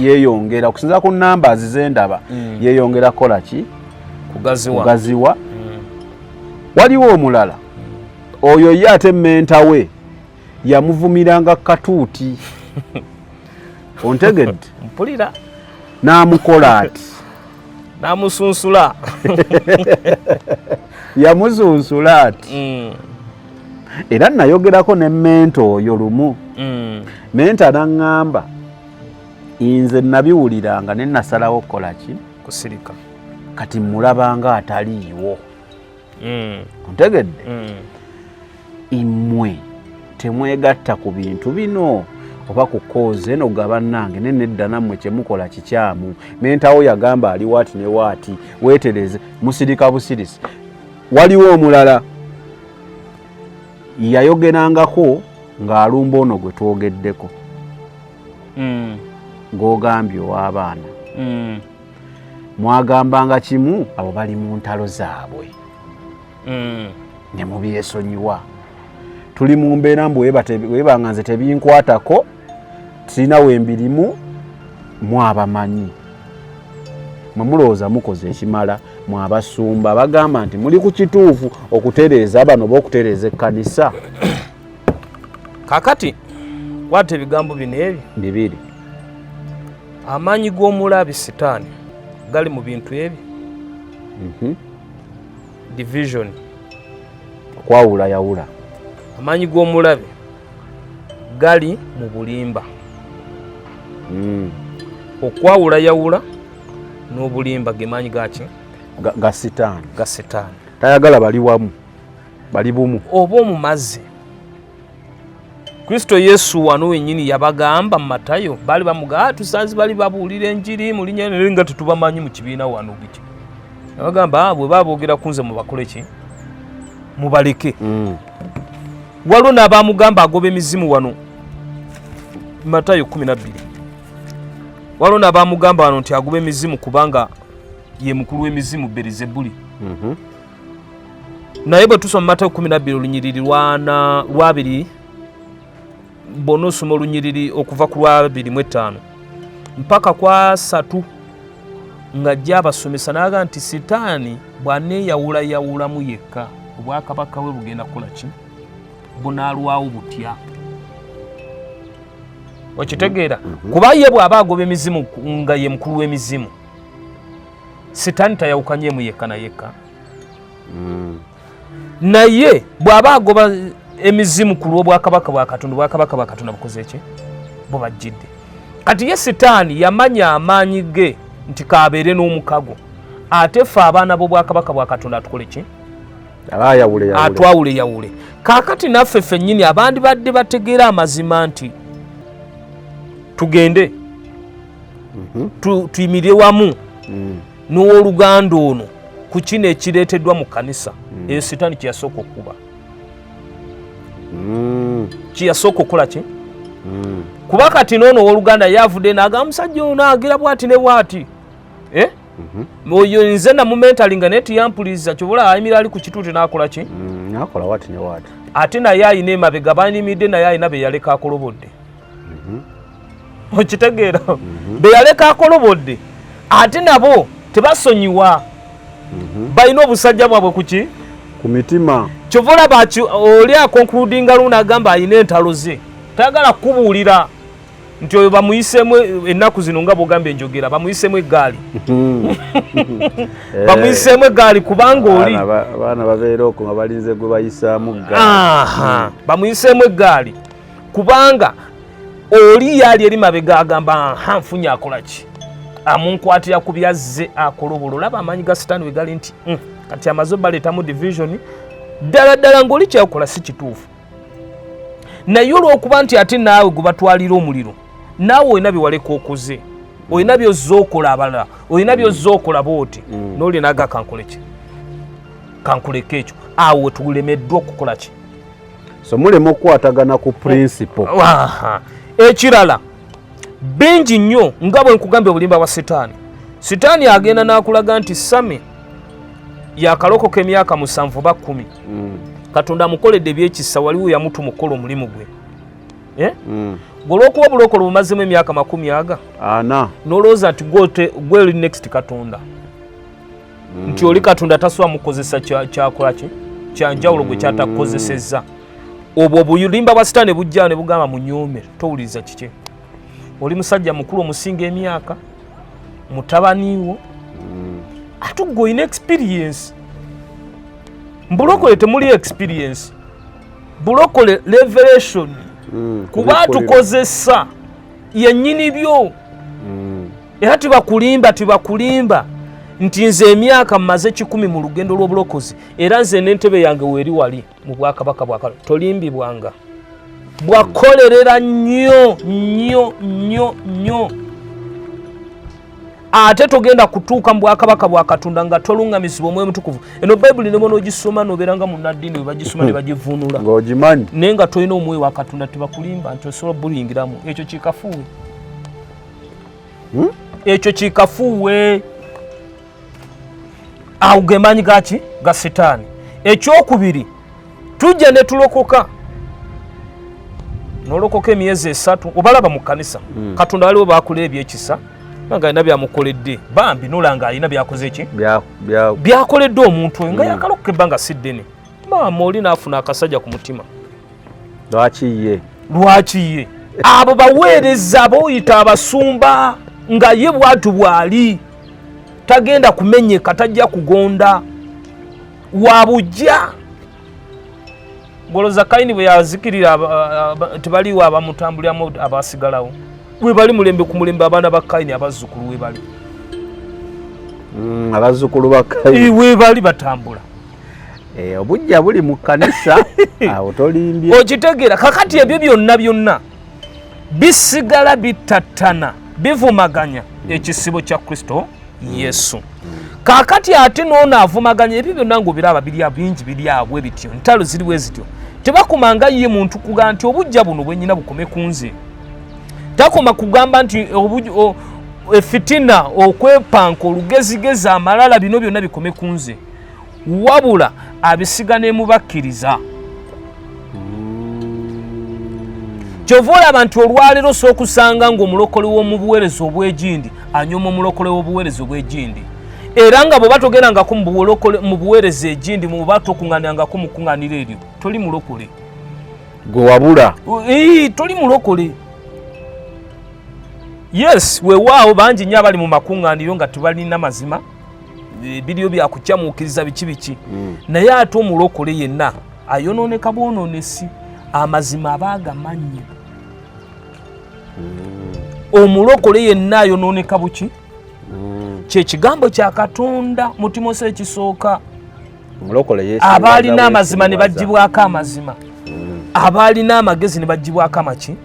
A: yeeyongera okusinza ku namba zendaba yeeyongera kola ki kugaziwa. Waliwo omulala oyo ye ate menta we yamuvumiranga katuuti ontegedde
B: mpulira
A: n'amukola ati
B: n'amusunsula
A: yamusunsula ati era nayogerako ne menta oyo lumu. Menta n'aŋŋamba nze nabiwuliranga ne nasalawo okukola ki
B: kusirika
A: kati mulabanga ataliiwo ontegedde. Immwe temwegatta ku bintu bino oba ku kooze eno gaba nange nedda nammwe kyemukola kikyamu. Mentawo yagamba ali waati ne waati weetereze musirika busirisi. Waliwo omulala yayogerangako ng'alumba ono gwe twogeddeko ng'ogambye ow'abaana mwagambanga kimu abo bali mu ntalo zaabwe ne mubyesonyiwa. Tuli mu mbeera mbu weebanga nze tebinkwatako sirina wembirimu mwabamanyi mwe mulowooza mukoze ekimala mwabasumba bagamba nti muli ku kituufu okutereeza bano oba okutereeza ekkanisa.
B: Kakati kwata ebigambo bino ebi
A: bibiri.
B: Amaanyi g'omulabi sitaani gali mu bintu ebi division
A: okwawula yawula.
B: Amaanyi g'omulabi gali mu bulimba okwawula yawula n'obulimba ge maanyi gaki
A: ga sitaani
B: tayagala
A: bali wamu bali bumu
B: oba omumazi. Kristo Yesu wano wenyini yabagamba mu Matayo bali bamugaa tusanzi bali babuulira enjiri mu linnya nga tetubamanyi mu kibiina wano biki. Yabagamba bwe baboogera kunze mubakole ki mubaleke. Waliwo n'abamugamba agoba emizimu wano Matayo 12. Waliwo n'abamugamba wano nti agoba emizimu kubanga ye mukulu w'emizimu Berizebuli. Naye bwe tusoma Matayo 12 olunyiriri lwabiri bonosoma olunyiriri okuva ku lwa25 mpaka kwa 3 nga gyabasomesa naga nti sitaani bw'aneeyawulayawulamu yekka obwakabaka we bugenda kukola ki bunaalwawo butya. Okitegeera kuba ye bw'aba agoba emizimu nga ye mukulu w'emizimu sitaani tayawukanyemu yekka na yekka naye bw'aba agoba emizimu ku lw'obwakabaka bwa Katonda obwakabaka bwa Katonda bukoze eki bubajjidde. Kati ye sitaani yamanya amaanyi ge nti kabeere n'omukago ate ffe abaana b'obwakabaka bwa Katonda atukole ki atwawule. Kaakati naffe ffennyini abandi badde bategeera amazima nti tugende tuyimirire wamu n'owooluganda ono ku kino ekireeteddwa mu kkanisa eyo sitaani kyeyasooka okuba kyeyasooka okukola ki kuba kati noono owooluganda yavudde n'agamba musajja ono agira bwati ne bwati oyo nze namumentalinga naye tiyampuliriza kyobola ayimira ali ku kituuti n'akola ki
A: nakola wati ne wati
B: ate naye ayina emabega banimidde naye ayina be yaleka akolobodde okitegeera be yaleka akolobodde ate nabo tebasonyiwa balina obusajja bwabwe kuki
A: ku mitima
B: kyovola oli akonkludinga luno agamba ayina entalo ze tayagala kukubuulira nti oyo bamuyisemu ennaku zino nga bwogambye enjogera bamuyisemu eggaali bamuyisemu eggaali kubanga oli
A: abaana babeera okwo nga balinze gwe bayisaamu ggaali
B: bamuyisemu eggaali kubanga oli yaali eri mabega agamba nfunye akola ki amunkwatira ku byazze akolobola olaba amaanyi ga sitaani we gali nti kati amaze baleetamu division ddala ddala ng'oli kyakola si kituufu naye olw'okuba nti ate naawe gwe batwalira omuliro naawe olina bye waleka okoze olina byozza okola abalala olina byozza okola booti n'olinaga kankole ki kankuleka ekyo awo tulemeddwa okukola ki
A: so mulema okukwatagana ku principle
B: ekirala bingi nnyo nga bwe nkugambye obulimba bwa sitaani agenda n'akulaga nti sami yakalokoka emyaka 7 ba 10 Katonda amukoledde ebyekisa waliwo yamutu mukola omulimu gwe golwokuba obulokole bumazemu emyaka 40
A: ana
B: nolowooza nti gwe oli next Katonda nti oli Katonda tasobola mukozesa kyakola ki kyanjawulo gwe kyatakukozesezza obwo obulimba bwa sitaani bujja ne bugamba munyoome towuliriza kiki oli musajja mukulu omusinga emyaka mutabaniwo ate gwe olina experience mbulokole temuli experience bulokole revelation kuba tukozesa yennyini byo era tibakulimba nti nze emyaka mmaze 10 mu lugendo lw'obulokozi era nze n'entebe yange weeri wali mu bwakabaka bwa Katonda tolimbibwanga bwakolerera nnyo ate togenda kutuuka mu bwakabaka bwa Katonda nga tolungamizibwa Omwoyo Mutukuvu eno Bayibuli ne bona ogisoma nobeera nga munnaddiini we bagisoma ne bagivuunula
A: ng'ogimanyi
B: naye nga tolina Omwoyo wa Katonda tebakulimba nti osobola bulingiramu ekyo kikafuuwe ekyo kikafuuwe awo ge maanyi gaki ga sitaani ekyokubiri tujja ne tulokoka nolokoka emyezi 3 obalaba mu kkanisa Katonda waliwo baakula ebyekisa nga alina byamukoledde bambi nolanga alina byakoze ki byakoledde omuntu oyo nga yakalokoka ebbanga si ddene maama oli naafuna akasajja ku mutima lwaki ye abo baweereza booyita abasumba nga ye bwatu bwali tagenda kumenyeka tajja kugonda wabujja goloza Kayini bwe yazikirira tebaliwo abamutambuliramu abasigalawo we bali mulembe ku mulembe abaana ba Kayini abazzukulu we bali
A: abazzukulu ba Kayini
B: we bali batambula
A: obujja buli mu kkanisa awo tolimbye
B: okitegeera kakati ebyo byonna bisigala bitattana bivumaganya ekisibo kya Kristo Yesu kakati ate noono avumaganya ebyo byonna ng'obiraba bingi biri abwe bityo ntalo ziriwe zityo tebakumanga ye muntu kuga nti obujja buno bwennyina bukome ku nze takoma kugamba nti efitina okwepanka olugezigezi amalala bino byonna bikome ku nze wabula abisiga ne mubakkiriza kyova olaba nti olwaleero osookusanga ng'omulokole w'omubuweereza obwegindi anyooma omulokole w'obuweereza obwegindi era nga bwe batogerangako mu buweereza egindi muba tokuŋŋanirangako mu kuŋŋaaniro eryo toli mulokole
A: gwe wabula
B: toli mulokole yes weewaawo bangi nnyo abali mu makuŋŋaaniro nga tebalina mazima biriyo byakukyamuukiriza biki naye ate omulokole yenna ayonooneka bwonoonesi amazima aba agamanyi omulokole yenna ayonooneka buki kyekigambo kya Katonda mu Timoseewo ekisooka abaalina amazima ne bagibwako amazima abaalina amagezi ne bagibwako amaki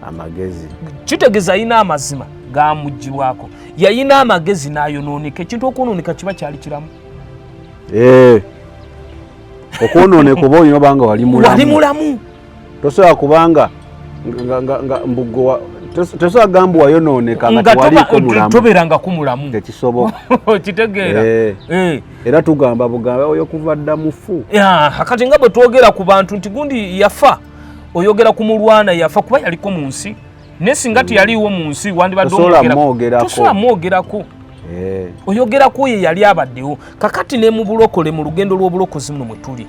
A: amagezi
B: kitegeeza alina amazima gamugibwako yalina amagezi n'ayonooneka ekintu okwonooneka kiba kyali kiramu
A: okwonooneka oba olina obanga wali mulamu
B: mulamu
A: tosobola kubanga mbuggo Tosobola gamba wayonooneka nga tewaliko mulamu.
B: Tobeeranga ku mulamu.
A: Tekisoboka.
B: Okitegeera.
A: Era tugamba bugambe oyo kuva dda mufu.
B: Kati nga bwe twogera ku bantu nti gundi yafa, oyogera ku mulwana yafa kuba yaliko mu nsi. Ne singa teyaliwo mu nsi wandibadde omwogerako. Tosobola mwogerako. Oyogerako oyo yali abaddewo. Kakati ne mu bulokole mu lugendo lw'obulokozi muno mwe tuli.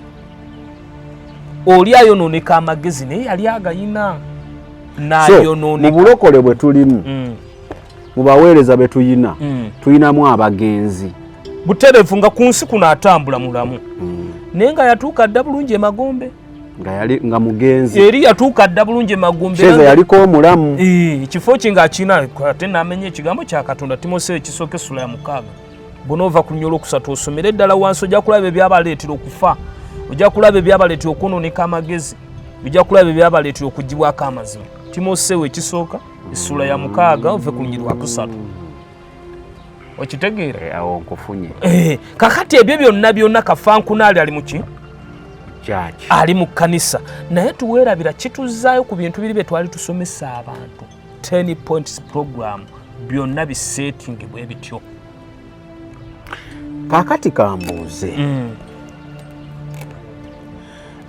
B: Oli ayonooneka amagezi naye yali agayina.
A: Mu bulokole bwe tulimu, mu baweereza be tuyina, tuyinamu abagenzi.
B: Butereevu nga ku nsi kuno atambula mulamu. Naye nga yatuuka dda bulungi e Magombe.
A: Nga mugenzi.
B: Eri yatuuka dda bulungi e Magombe.
A: Kyeza yaliko omulamu.
B: Ekifo kye ng'akina ate n'amenya ekigambo kya Katonda Timoseewo ekisooka essula ya 6. Bw'onoova ku lunyolo okusatu osomera eddala wansi ojja kulaba ebyabaleetera okufa. Ojja kulaba ebyabaleetera okwonooneka amagezi. Ojja kulaba ebyabaleetera okugibwako amazima. Timoseewo ekisooka essula ya 6 ove ku lunyiri lwa 3. Okitegeera?
A: Awo nkufunye.
B: Kakati ebyo byonna kafankunaali ali mu ki?
A: Church.
B: Ali mu kkanisa. Naye tuweerabira kituzaayo ku bintu biri bye twali tusomesa abantu. 10 points program byonna biseetingi bwe bityo.
A: Kakati kambuuze.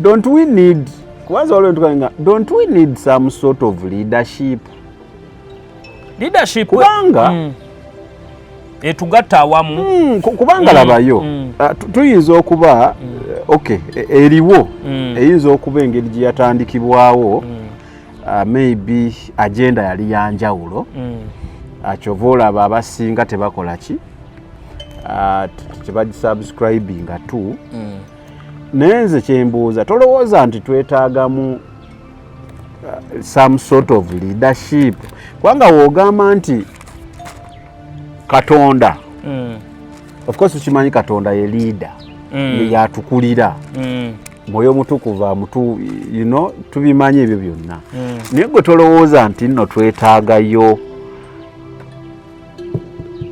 A: Don't we need some sort of leadership?
B: Leadership
A: kubanga
B: etugatta awamu.
A: Kubanga labayo tuyinza okuba eriwo eyinza okuba engeri gye yatandikibwawo maybe agenda yali yanjawulo kyova olaba abasinga tebakola ki tebagisubscribinga tu. Naye nze kyembuuza tolowooza nti twetaagamu some sort of leadership kubanga woogamba nti Katonda of course tukimanyi Katonda ye leader yatukulira mwoyo mutukuvu amutu tubimanyi ebyo byonna naye gwe tolowooza nti nno twetaagayo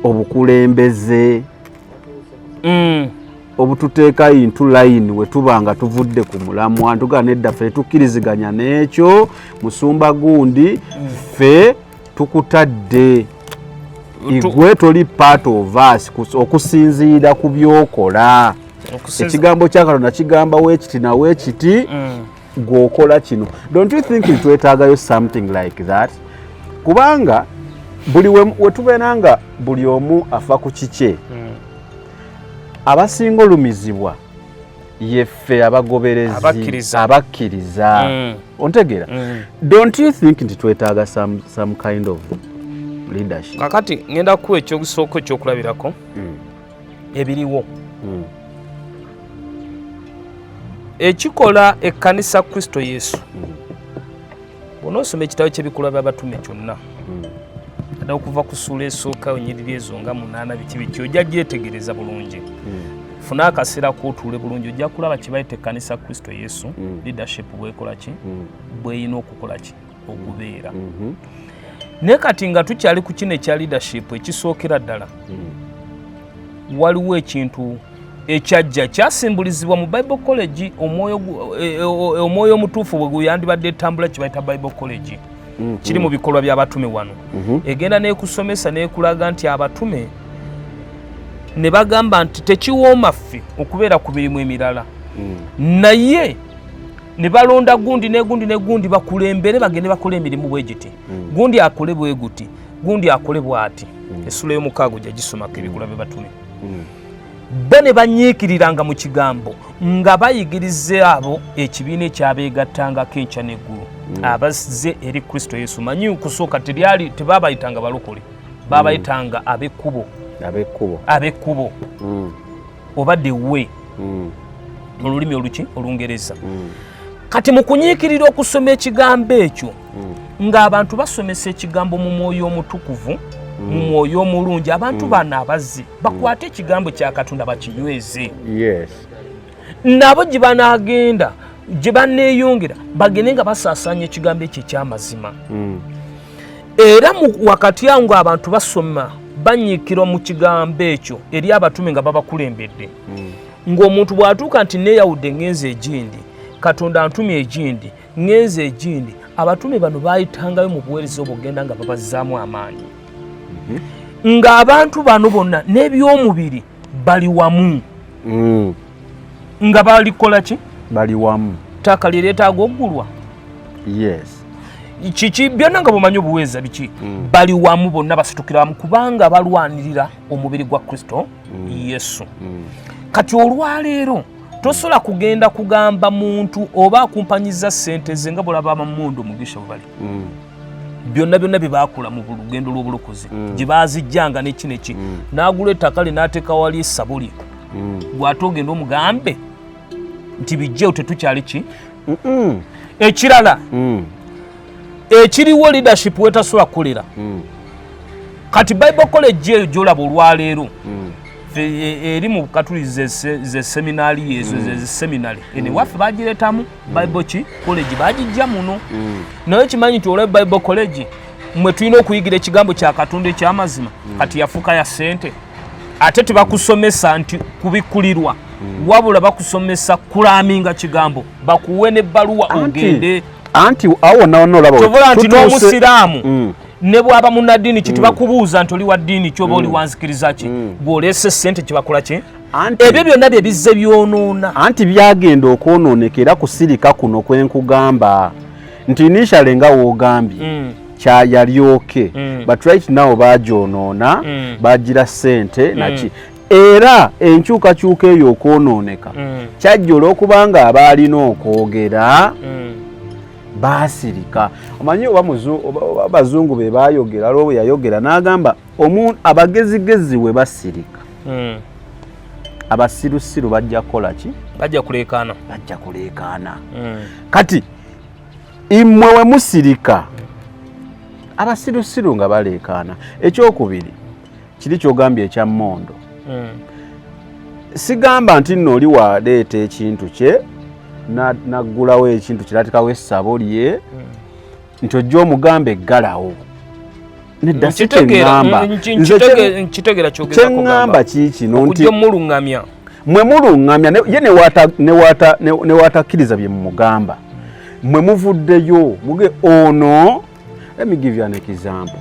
A: obukulembeze obututeeka into line we tubanga tuvudde ku mulamu antuga nedda ffe tukkiriziganya n'ekyo musumba gundi ffe tukutadde igwe toli part of us okusinziira ku byokola. Ekigambo kya Katonda kigamba weekiti na weekiti gwokola kino. Don't you think twetaagayo something like that? Kubanga buli we tubeera nga buli omu afa ku kikye abasinga olumizibwa yeffe abagoberezi abakkiriza. Ontegeera? Don't you think nti twetaaga some kind of leadership?
B: Kakati ngenda kuwa ekyokusooka ekyokulabirako ebiriwo ekikola ekkanisa Kristo Yesu. Bw'onoosoma ekitabo ky'ebikolwa by'abatume kyonna adda okuva ku ssuula esooka ennyiriri ezo nga 8 biki ojja gyetegereza bulungi. Funa akaseera k'otuule bulungi ojja kulaba kye bayita ekkanisa Kristo Yesu leadership bw'ekola ki bw'eyina okukola ki okubeera. Naye kati nga tukyali ku kino ekya leadership ekisookera ddala waliwo ekintu ekyajja kyasimbolizibwa mu Bible College omwoyo omutuufu bwe guyandibadde etambula kye bayita Bible College kiri mu bikolwa by'abatume wano. Egenda n'ekusomesa n'ekulaga nti abatume ne bagamba nti tekiwooma ffe okubeera ku mirimu emirala naye ne balonda gundi negundi bakulembere bagende bakola emirimu bwe giti gundi akole bwe guti gundi akole bw'ati. Essula y'omukaaga ojja gisomako ebikolwa by'abatume. Bo ne banyiikiriranga mu kigambo nga bayigirize abo ekibiina ekyabeegattangako enkya n'eggulu abazze eri Kristo Yesu. Manyi kusooka tebabayitanga balokole babayitanga ab'ekkubo oba the way mu lulimi Olungereza. Kati mu kunyiikirira okusoma ekigambo ekyo ng'abantu basomesa ekigambo mu mwoyo omutukuvu mu mwoyo omulungi abantu bano abazze bakwate ekigambo kya Katonda bakinyweze. Nabo gye banaagenda gye baneeyongera bagende nga basaasaanya ekigambo ekyo eky'amazima. Era wakati awo ng'abantu basoma banyiikira mu kigambo ekyo eri abatume nga babakulembedde ng'omuntu bw'atuuka nti neeyawudde ngenze egindi Katonda antumye egindi ngenze egindi abatume bano bayitangayo mu buweereza obugenda nga babazaamu amaanyi ng'abantu bano bonna n'ebyomubiri bali wamu nga balikola ki
A: bali wamu
B: ttaka lye lyetaaga oggulwa kiki byonna nga bumanyi obuweereza biki bali wamu bonna basitukira wamu kubanga balwanirira omubiri gwa Kristo Yesu kati olwaleero tosobola kugenda kugamba muntu oba akumpanyiza ssente ze nga bwolaba amamundu omugisha bwe bali byonna bye baakola mu lugendo lw'obulokozi gye baazijjanga neki neki n'agula ettaka lye n'ateeka wali essabo lye bw'ate ogenda omugambe nti bijjeewo tetukyali ki ekirala ekiriwo leadership wetasobola kukolera kati Byebakola eyo gy'olaba olwaleero eri mu katulizi ze seminaali ezo ze seminary ene waffe bagireetamu Bible college bagijja muno naye kimanyi nti olwa Bible college mwe tulina okuyigira ekigambo kya Katonda eky'amazima kati yafuuka ya ssente ate tebakusomesa nti kubikkulirwa wabula bakusomesa kulaminga kigambo bakuwe n'ebbaluwa ogende
A: anti awo naonolaba
B: tovola nti n'omusiraamu ne bwaba munnaddiini kiti bakubuuza nti oli wa ddiini kyoba oli wanzikiriza ki bw'oleese ssente kibakola ki ebyo byonna bye bizze byonoona
A: anti byagenda okwonoonekera kusirika kuno kwenkugamba nti initially nga woogambye kyayalyoke but right now bagyonoona bagira ssente naki era enkyukakyuka eyo okwonooneka kyajja olw'okubanga abaalina okwogera basirika omanyi oba abazungu be bayogera alo bwe yayogera n'agamba abagezigezi we basirika abasirusiru bajja kukola ki
B: bajja kuleekaana
A: kati immwe we musirika abasirusiru nga baleekaana ekyokubiri kiri kyogambye ekya mmondo sigamba nti nno oli waleeta ekintu kye naggulawo ekintu kiratikawo essabo lye nti ojja omugambe eggalawo nedda si kyeŋŋamba kiikino nti mwe muluŋŋamya ye newaatakkiriza bye mumugamba mwe muvuddeyo muge ono let me give you an example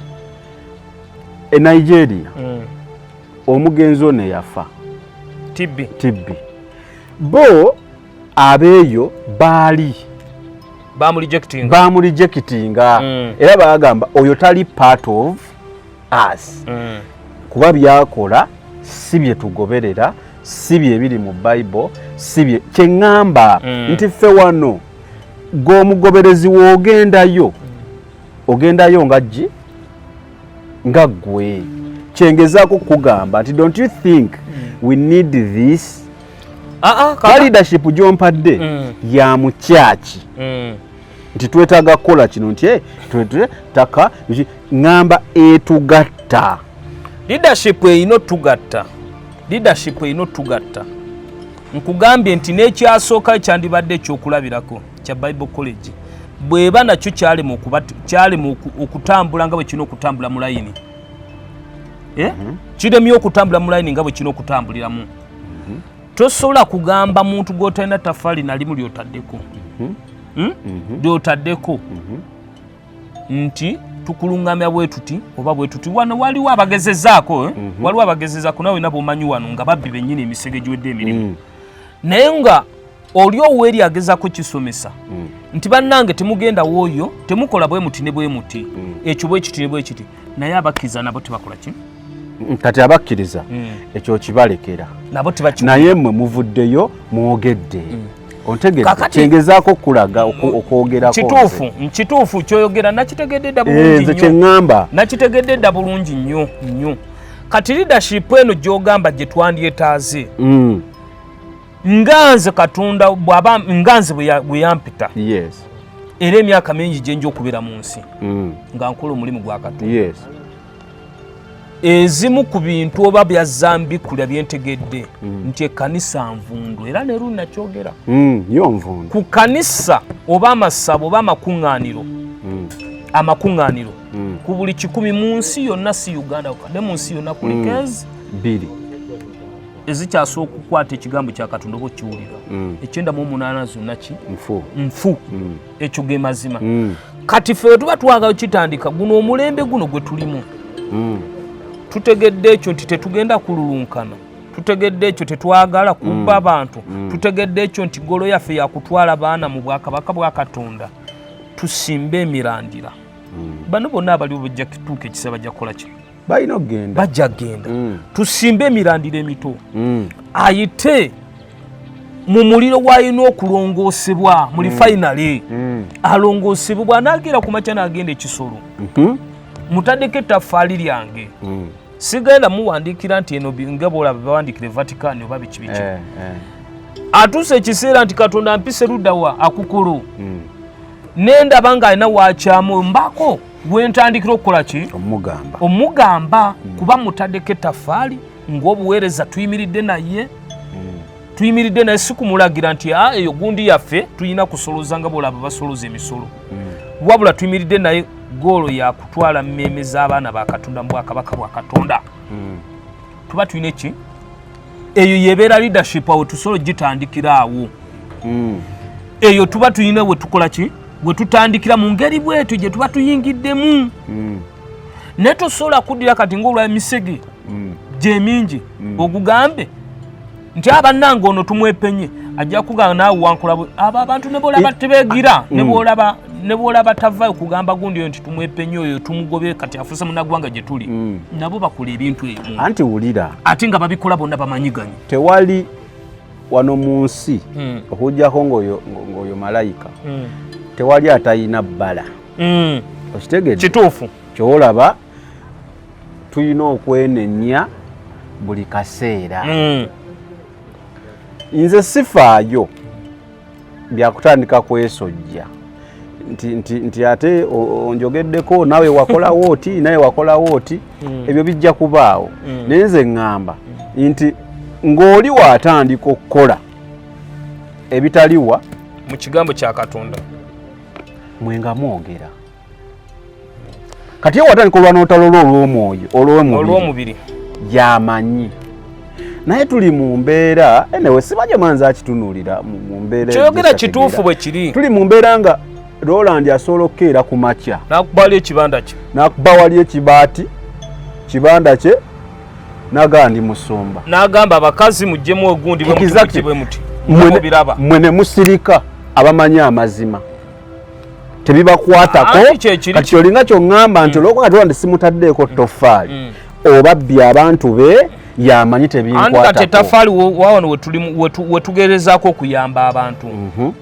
A: e Nigeria omugenzi ono yafa tibbi bo abeeyo baali bamurejectinga era bagamba oyo tali part of us kuba byakola si bye tugoberera si bye biri mu Bible si bye kyeŋŋamba nti ffe wano g'omugoberezi ogendayo nga ggwe kyengezaako kugamba nti don't you think we need this leadership gyompadde ya mukyaki nti twetaaga kukola kino nti twetaka ŋŋamba etugatta
B: leadership eyina otugatta nkugambye nti n'ekyasooka kyandibadde ekyokulabirako kya Bible College bweba nakyo kyalema okutambula nga bwe kirina okutambula mu layini kiremye okutambula mu layini nga bwe kirina okutambuliramu tosobola kugamba muntu gw'otalina taffaali nalimu lyotaddeko nti tukuluŋŋamya bwe tuti oba bwe tuti wano waliwo abagezezaako nawe nabo omanyi wano nga babbi bennyini emisege giwedde emirimu naye nga oli oweeri agezaako kisomesa nti bannange temugenda wooyo temukola bwe muti ne bwe muti ekyo bwe kiti ne bwe kiti naye abakkiriza nabo tebakola ki
A: kati abakkiriza ekyo kibalekera naye mmwe muvuddeyo mwogedde ontegedde kyengezaako okulaga okwogerako
B: kituufu kyoyogera nakitegedde dda bulungi nnyo
A: kyeŋŋamba
B: nakitegedde dda bulungi nnyo kati leadership eno gy'ogamba gye twandyetaaze nganze Katonda nganze bwe yampita era emyaka mingi gye nja okubeera mu nsi nga nkola omulimu gwa Katonda ezimu ku bintu oba byazzambikulya byentegedde nti ekkanisa nvundu era ne lundi nakyogera ku kanisa oba amasabo oba amakuŋŋaaniro ku buli 100 mu nsi yonna si Uganda ne mu nsi yonna kulikezi
A: 2
B: ezikyasobola okukwata ekigambo kya Katonda oba okiwulira 98 zonna ki nfu ekyo ge mazima kati ffe tuba twagala kitandika guno omulembe guno gwe tulimu tutegedde ekyo nti tetugenda kululunkana, tutegedde ekyo tetwagala kubba abantu, tutegedde ekyo nti golo yaffe yakutwala baana mu bwakabaka bwa Katonda, tusimbe emirandira. Bano bonna abaliwo bajja kituuka ekisa bajja kukola ki?
A: Balina okugenda.
B: Bajja kgenda. Tusimbe emirandira emito. Ayite mu muliro w'alina okulongoosebwa muri finale. Alongoosebwa bw'anaagera ku makya n'agenda ekisolo. Mutaddeko ettaffaali lyange. Sigenda muwandiikira nti eno nga bw'olaba bawandiikire Vatican oba biki biki. Atuuse ekiseera nti Katonda ampise ludda wa akukulu. Nendaba ng'alina waakyamu mbako wentandikira okukola ki? Omugamba kuba mutaddeko ettaffaali ng'obuweereza tuyimiridde naye. Tuyimiridde naye si kumulagira nti eyo gundi yaffe tulina kusoloza nga bw'olaba basoloza emisolo. Wabula tuyimiridde naye goolo yakutwala mmeeme z'abaana ba Katonda mu bwakabaka bwa Katonda. Tuba tulina ki? Eyo yebeera leadership awo tusobola gitandikira awo. Eyo tuba tulina we tukola ki? We tutandikira mu ngeri bwetu gye tuba tuyingiddemu. Naye tosobola kuddira kati ng'olwa emisege gye mingi ogugambe nti abannange ono tumwepenye ajja kugamba naawe wankula abo abantu ne bw'olaba tebeegira ne bw'olaba tavaayo kugamba gundi oyo nti tumwepenye oyo tumugobe kati afuuse munnaggwanga gye tuli nabo bakola ebintu ebyo
A: anti wulira
B: ate nga babikola bonna bamanyiganye.
A: Tewali wano mu nsi okuggyako ng'oyo malayika tewali atayina bbala. Okitegedde?
B: Kituufu.
A: Kyolaba tulina okwenenya buli kaseera. Nze sifaayo byakutandika kwesojja nti ate onjogeddeko nawe wakolawo oti naye wakolawo oti ebyo bijja kubaawo. Naye nze ŋŋamba nti ng'oli watandika okukola ebitaliwa
B: mu kigambo kya Katonda
A: mwenga mwogera. Kati watandika olwa n'otalola olw'omwoyo olw'omubiri yamanyi. Naye tuli mu mbeera enewe sibaje manza akitunuulira mu mbeera
B: kyogera kituufu bwe kiri.
A: Tuli mu mbeera nga Roland asobola okukeera ku makya
B: n'akubali ekibanda kye
A: n'akuba wali ekibaati kibanda kye n'agandi musumba
B: n'agamba abakazi muggyemu ogundi bwe muti
A: mwe ne musirika abamanyi amazima tebibakwatako. Kati olinga ky'oŋŋamba nti olwokuba Roland simutaddeeko ttoffaali obabbye abantu be yamanyi tebinkwatako.
B: Andi kati ettaffaali wawano we tugerezaako okuyamba abantu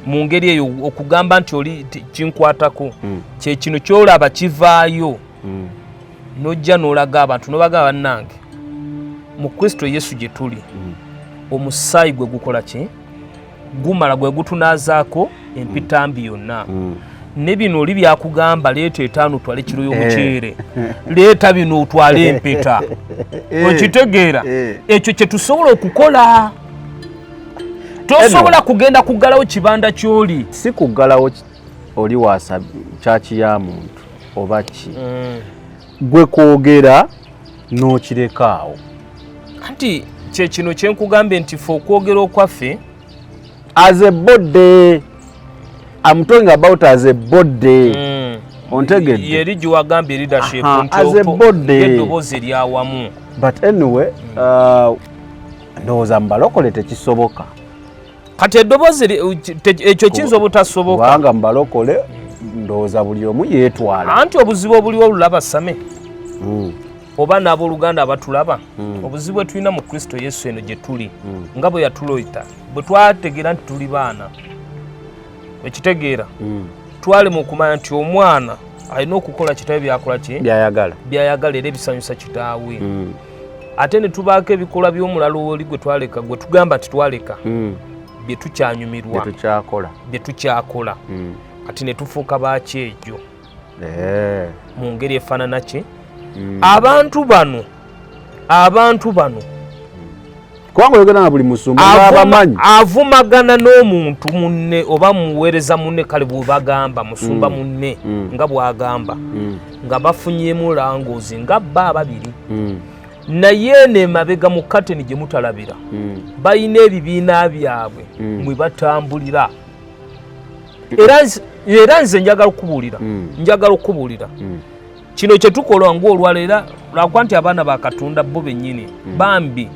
B: mu ngeri eyo okugamba nti oli kinkwatako kye kino kyolaba kivaayo n'ojja n'olaga abantu n'obagamba bannange mu Kristo Yesu gye tuli omusaayi gwe gukola ki? Gumala gwe gutunaazaako empitambi yonna. Ne bino oli byakugamba leeta 5 twale kiro y'omuceere leeta bino otwale empeta okitegeera ekyo kye tusobola okukola. Tosobola kugenda kuggalawo kibanda ky'oli.
A: Si kuggalawo oli waasa kyaki ya muntu oba ki gwe kwogera n'okireka.
B: Anti kye kino kye nkugambe nti ffe okwogera okwaffe
A: as a body. I'm talking about as a body. Ontegedde.
B: Yeri giwagambye leadership
A: as a body.
B: Eddoboozi eryawamu.
A: But anyway, ndowooza mubalokole tekisoboka.
B: Kati eddoboozi ekyo kiyinza obutasoboka.
A: Kubanga mubalokole ndowooza buli omu yeetwala.
B: Anti obuzibu obuliwo olulaba Same. Oba n'abooluganda abatulaba. Obuzibu bwe tulina mu Kristo Yesu eno gye tuli. Nga bwe yatuloyita. Bwe twategeera nti tuli baana. Ekitegeera twale mu kumanya nti omwana alina okukola kitawe byakola ki? Byayagala era ebisanyusa kitaawe. Ate ne tubaako ebikolwa by'omulala oli gwe twaleka gwe tugamba nti twaleka bye tukyanyumirwa bye tukyakola kati ne tufuuka baaki egyo mu ngeri efaanana ki? Abantu bano
A: kubanga oyogera na buli musumba n'abamanyi
B: avumagana n'omuntu munne oba muweereza munne kale bw'obagamba musumba munne nga bw'agamba nga bafunyemu langoozi nga bba ababiri naye n'emabega mu kateni gye mutalabira balina ebibiina byabwe mwe batambulira era era nze njagala okubuulira kino kye tukola ng'olwaleera lwakuba nti abaana ba Katonda bo bennyini bambi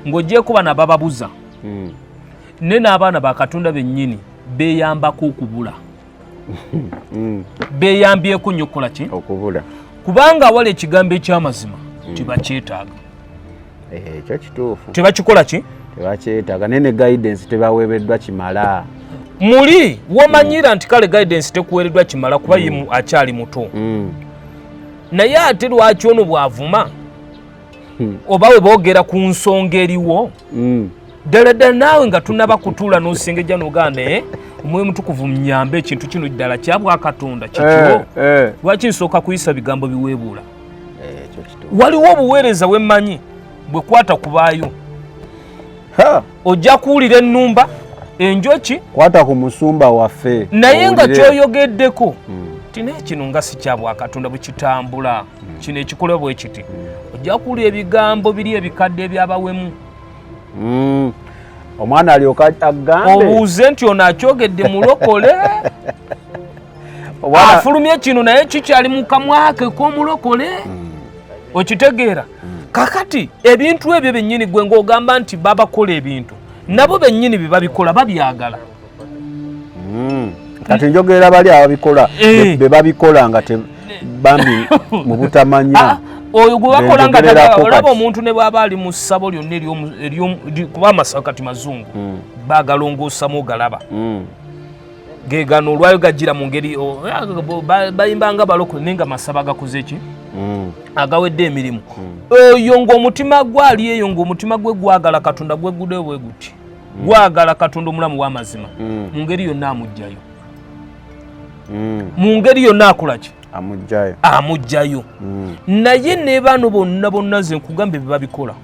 B: ng'ogyeko bana bababuza ne n'abaana ba Katonda bennyini beeyambako okubula beeyambyeko nnyo okukola ki
A: okubula
B: kubanga awali ekigambo eky'amazima tebakyetaaga
A: ekyo kituufu
B: tebakikola ki
A: tebakyetaaga naye ne guidance tebaweebeddwa kimala
B: muli womanyira nti kale guidance tekuweereddwa kimala kuba ye akyali muto naye ate lwaki ono bw'avuma oba we boogera ku nsonga eriwo ddala naawe nga tunaba kutuula n'osengejja n'oganda omwoyo mutukuvu mnyambe ekintu kino ddala kyabwa Katonda kikyo lwaki nsooka kuyisa bigambo biweebuula waliwo obuweereza bwemmanyi bwe kwata kubaayo ojja kuwulira ennumba enjoki
A: kwata ku musumba waffe
B: naye nga kyoyogeddeko naye kino nga si kyabwa Katonda bwe kitambula kino ekikolwa bwe kiti ojja kuwulira ebigambo biri ebikadde ebyabawemu
A: omwana alyoka agambe
B: obuuze nti ono akyogedde mulokole afulumye kino naye kikyali mu kamwa ke k'omulokole okitegeera kakati ebintu ebyo bennyini gwe ng'ogamba nti babakola ebintu nabo bennyini bye babikola babyagala
A: kati njogera bali ababikola be babikola nga bambi mu butamanya
B: oyo gwe bakola nga olaba omuntu ne bw'aba ali mu ssabo lyonna kuba amasabo kati mazungu bagalongoosamu ogalaba gegano olwayo gajjira mu ngeri bayimbanga balokole naye nga masaba agakoze ki agawedde emirimu oyo ng'omutima gwe ali eyo ng'omutima gwe gwagala Katonda gwe gudeyo bwe guti gwagala Katonda omulamu w'amazima mu ngeri yonna amugjayo mu ngeri yonna akola ki amugjayo naye ne bano bonna ze nkugambe bye babikola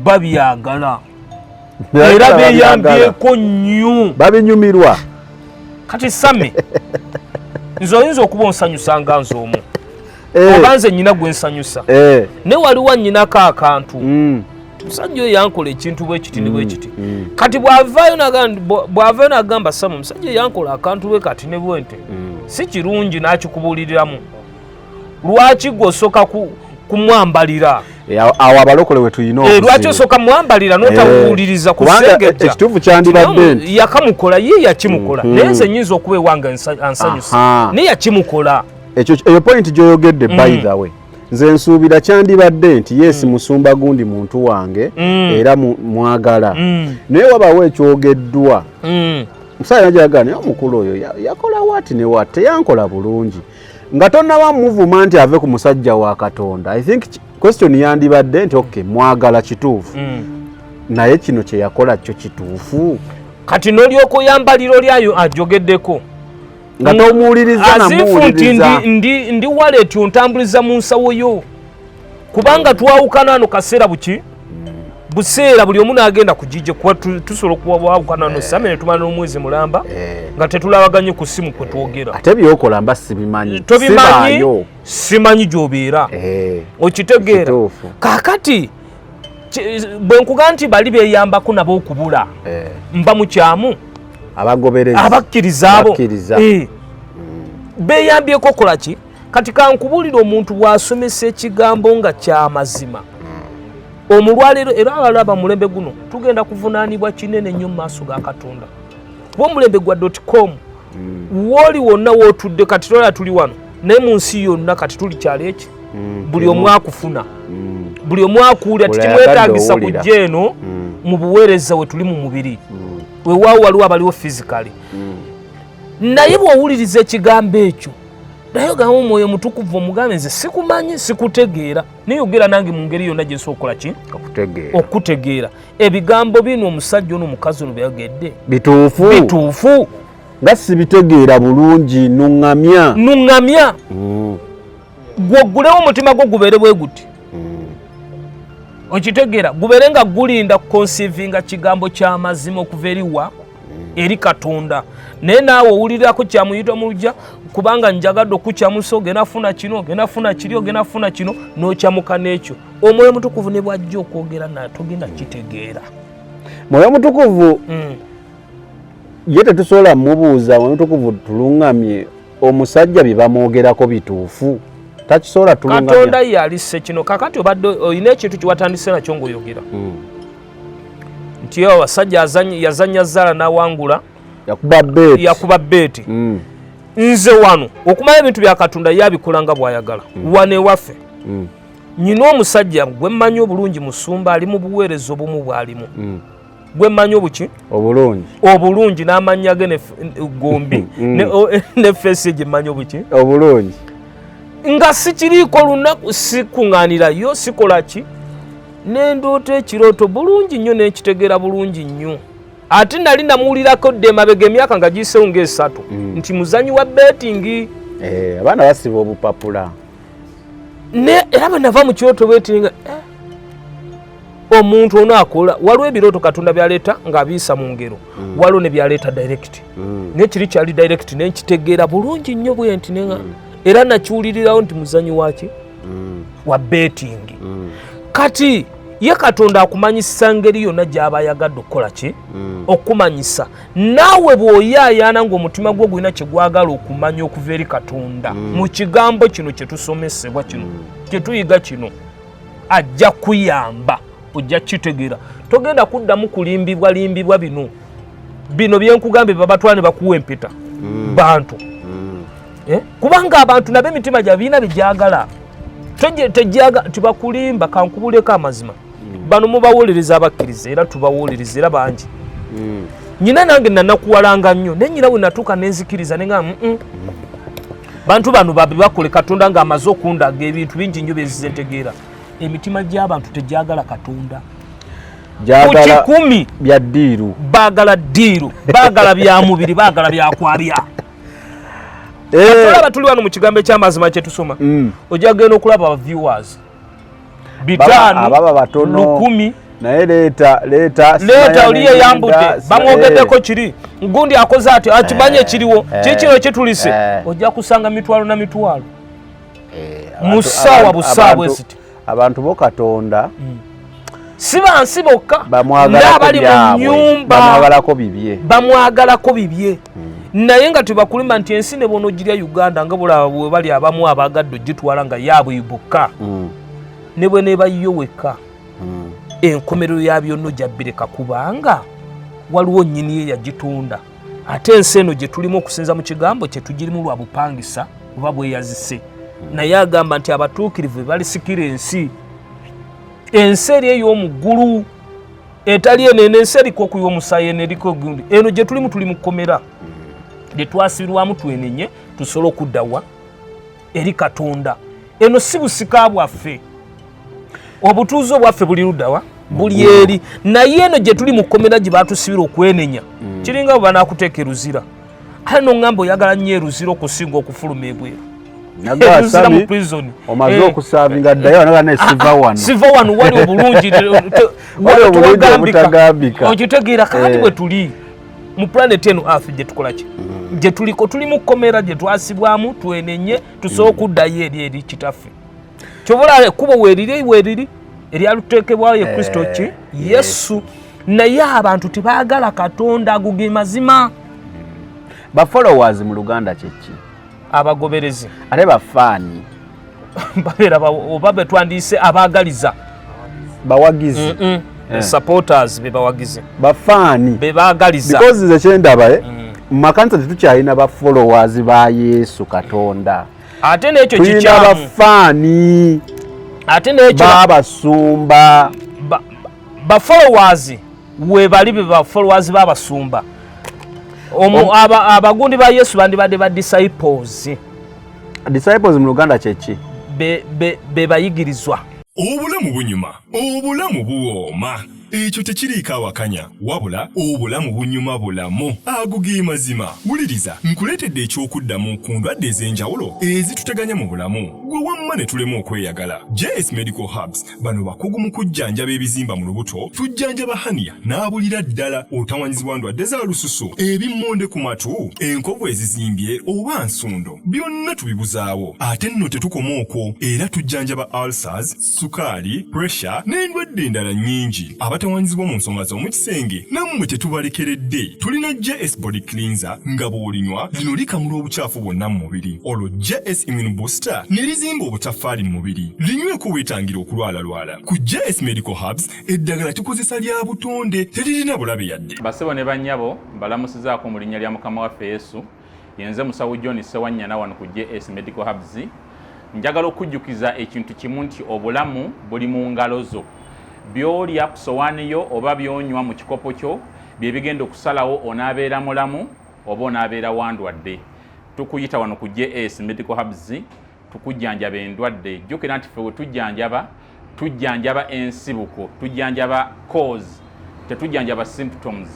B: babyagala era beeyambyeko nnyo
A: babinyumirwa
B: kati same nze oyinza okuba onsanyusa nga nze omu oba nze nnyina gwe nsanyusa ne waliwo nnyinako akantu omusajja oyo yankola ekintu bwe kiti ne bwe kiti kati bw'avaayo n'agamba Samu omusajja yankola akantu bwe kati ne bwe nti si kirungi n'akikubuuliriramu lwaki gw'osooka kumwambalira
A: awo abalokole we tulina
B: lwaki osooka mwambalira n'otawuuliriza kusengejja
A: ekituufu kyandibadde nti
B: yakamukola ye yakimukola naye nze nnyinza okuba ewange ansanyusa naye yakimukola
A: eyo point gy'oyogedde by the way nze nsuubira kyandibadde nti yesi musumba gundi muntu wange era mwagala naye wabaawo ekyogeddwa musajja najagana omukulu oyo yakola wati ne wati teyankola bulungi nga tonnaba muvuma nti ave ku musajja wa Katonda. I think question yandibadde nti okay mwagala kituufu naye kino kye yakola kyo kituufu
B: kati n'olyoka oyambaliro lyayo ajogeddeko
A: nga tomuwuliriza namuwuliriza
B: ndi waleti ontambuliza mu nsawo yo kubanga twawukana ano kaseera buseera buli omu n'agenda kugijje kuba tusobola okuwawukana ano same ne tumala n'omwezi mulamba nga tetulabaganye ku simu kwe twogera
A: ate byokola mba sibimanyi
B: simanyi gy'obeera okitegeera kaakati bwe nkugaa nti bali beeyambako nabo okubula mba mukyamu
A: abagoberezi
B: abakkiriza abo beeyambyeko okola ki kati kankubuulira omuntu bw'asomesa ekigambo nga ky'amazima omulwaliro era abalaba mulembe guno tugenda kuvunaanibwa kinene nnyo mu maaso ga Katonda kuba omulembe gwa .com wooli wonna wootudde kati tola tuli wano naye mu nsi yonna kati tuli kyalo eki buli omu akufuna buli omu akuwulira tikimwetaagisa kujja eno mu buweereza we tuli mu mubiri wewaawo waliwo abaliwo physically naye bw'owuliriza ekigambo ekyo naye ogamba omwoyo mutukuvu omugambe nze sikumanyi sikutegeera nayogera nange mu ngeri yonna gye nsobola okukola ki okutegeera ebigambo bino omusajja ono omukazi ono byayogedde bituufu
A: nga sibitegeera bulungi nuŋŋamya
B: gwogulewo omutima gwo gubeere bwe guti okitegeera gubeere nga gulinda kukonsivinga kigambo ky'amazima okuva eriwa eri Katonda naye naawe owulirirako kyamuyita mu lujja kubanga njagadde okukyamusa ogenda funa kino ogenda funa kiri ogenda funa kino n'okyamuka n'ekyo omwoyo mutukuvu ne bw'ajja okwogera naye togenda kitegeera
A: mwoyo mutukuvu ye tetusobola mubuuza wamutukuvu tulungamye omusajja bye bamwogerako bituufu takisobola tulungamya.
B: Katonda yalisse kino kakati obadde olina ekintu kiwatandise nakyo ng'oyogera nti abasajja yazanya Zara n'awangula yakuba beeti nze wano okumanya ebintu bya Katonda yabikola nga bw'ayagala wane waffe nyina omusajja gwe mmanyi obulungi musumba ali mu buweereza obumu bw'alimu gwe mmanyi obuki obulungi n'amanya ge gombi ne feesi gye mmanyi obuki
A: obulungi
B: nga sikiriiko lunaku sikuŋŋaanirayo sikola ki n'endoota ekirooto bulungi nnyo n'ekitegeera bulungi nnyo ate nali namuwulirako dde emabega emyaka nga giyiseewo nga 3 nti muzanyi wa betingi
A: abaana basiba obupapula
B: era bwe nava mu kirooto bwetinga omuntu ono akola waliwo ebirooto Katonda byaleeta ng'abiisa mu ngero waliwo ne byaleeta direct n'ekiri kyali direct n'ekitegeera bulungi nnyo bwe nti era nakiwulirirawo nti muzanyi waki wa betingi kati ye Katonda akumanyisa ngeri yonna gy'aba ayagadde okukola ki okumanyisa naawe bw'oyaayaana ng'omutima gwo gulina kye gwagala okumanya okuva eri Katonda mu kigambo kino kye tusomesebwa kino kye tuyiga kino ajja kuyamba ojja kitegeera togenda kuddamu kulimbibwa bino byenkugambye babatwala ne bakuwa empeta bantu kubanga abantu nabo emitima gyabwe birina bijagala tibakulimba kankubuleko amazima bano mubawolereza abakkiriza era tubawolereza era bangi nyina nange nanakuwalanga nnyo ne nyina bwe natuuka nenzikiriza nenga bantu bano babibakole Katonda ng'amaze okundaga ebintu bingi nnyo byezizentegeera emitima gy'abantu tegyagala Katonda
A: gyagala
B: kumi
A: bya ddiiru baagala bya mubiri baagala byakwabya Katolaba tuli wano mu kigambo eky'amazima kye tusoma ojja genda okulaba aba viewers 5 ababa batono
B: 10
A: naye leeta
B: oliye yambudde bamwogeddeko kiri gundi akoze ati akimanye kiriwo kikino kitulise ojja kusanga mitwalo na mitwalo musawa busaawa esiti
A: abantu bo Katonda
B: si bansi bokka
A: n'abali
B: mu nyumba
A: bamwagalako bibye
B: naye nga tebakulima nti ensi ne bono girya Uganda nga bulaba bwe bali abamu abagadde gitwala nga yaabwe ibuka ne bwe ne bayiyo weka enkomerero yabyo no jabbireka kubanga waliwo nnyini ye yagitunda ate ensi eno gye tulimu okusinza mu kigambo kye tugirimu lwa bupangisa oba bwe yazise naye agamba nti abatuukirivu balisikira ensi eri ey'omuggulu etali eno ensi eriko okuyiwa omusaayi eno eriko gundi eno gye tulimu tuli mu kkomera gye twasibirwamu twenenye tusobola okuddawa eri Katonda eno si busika bwaffe obutuuze bwaffe buli luddawa buli eri naye eno gye tuli mu kkomera gye batusibira okwenenya kiringa bwe banaakuteeka eruzira ate noŋŋamba oyagala nnyo eruzira okusinga okufuluma ebweru eruzira mu prison
A: omaze okusaavinga ddayo nagana
B: siva wano wali obulungi okitegeera kakati bwe tuli mu planet eno Earth gye tukola ki gye tuliko tuli mu kkomera gye twasibwamu twenenye tusobola okuddayo eri kitaffe kyobula ekkubo weeriri eryaluteekebwayo ye Kristo ki Yesu naye abantu tebaagala Katonda ago ge mazima
A: bafollowers mu Luganda kyeki
B: abagoberezi
A: ate bafaani
B: babeera oba betwandiise abaagaliza
A: bawagizi
B: supporters be bawagizi
A: bafaani
B: be baagaliza
A: because nze kyendaba mu makanisa tetukyalina ba followers ba Yesu Katonda
B: ate n'ekyo
A: kikyamu bafaani
B: ate n'ekyo
A: Abasumba
B: ba followers we bali be ba followers b'Abasumba abagundi ba Yesu bandibadde ba disciples
A: mu Luganda kyeki
B: be bayigirizwa
C: obulamu bunyuma obulamu buwooma ekyo tekiriiko awakanya wabula obulamu bunyuma bulamu ago ge mazima wuliriza nkuleetedde ekyokuddamu ku ndwadde ez'enjawulo ezituteganya mu bulamu gwe wamma ne tulema okweyagala. JS Medical Hubs bano bakugu mu kujjanjaba ebizimba mu lubuto, tujjanjaba hania n'abulira ddala otawanyizibwa ndwadde za lususu, ebimmonde ku matu, enkovu ezizimbye oba nsundo, byonna tubibuzaawo. Ate nno tetukoma okwo, era tujjanjaba ulcers, sukaali, pressure n'endwadde endala nnyingi. Abatawanyizibwa mu nsonga z'omukisenge nammwe tetubalekeredde. Tulina JS Body Cleanser nga bw'olinywa lino likamula obucaafu bwonna mu mubiri. Olwo JS Immune Booster ne lizimba obutafaali mu mubiri. Linyweko weetangira okulwalalwala. Ku JS Medical Hubs eddagala tukozesa lya butonde teririna bulabe yadde.
D: Basebo ne bannyabo mbalamusizaako mu linnya lya Mukama waffe Yesu. Yenze musawo John Sewanyana wano ku JS Medical Hubs. Njagala okujjukiza ekintu kimu nti obulamu buli mu ngalo zo. By'olya ku sowaani yo oba by'onywa mu kikopo kyo bye bigenda okusalawo onaabeera mulamu oba onaabeera wandwadde. Tukuyita wano ku JS Medical Hubs tukujjanjaba endwadde. Jjukira nti ffe we tujjanjaba ensibuko, tujjanjaba cause, tetujjanjaba symptoms.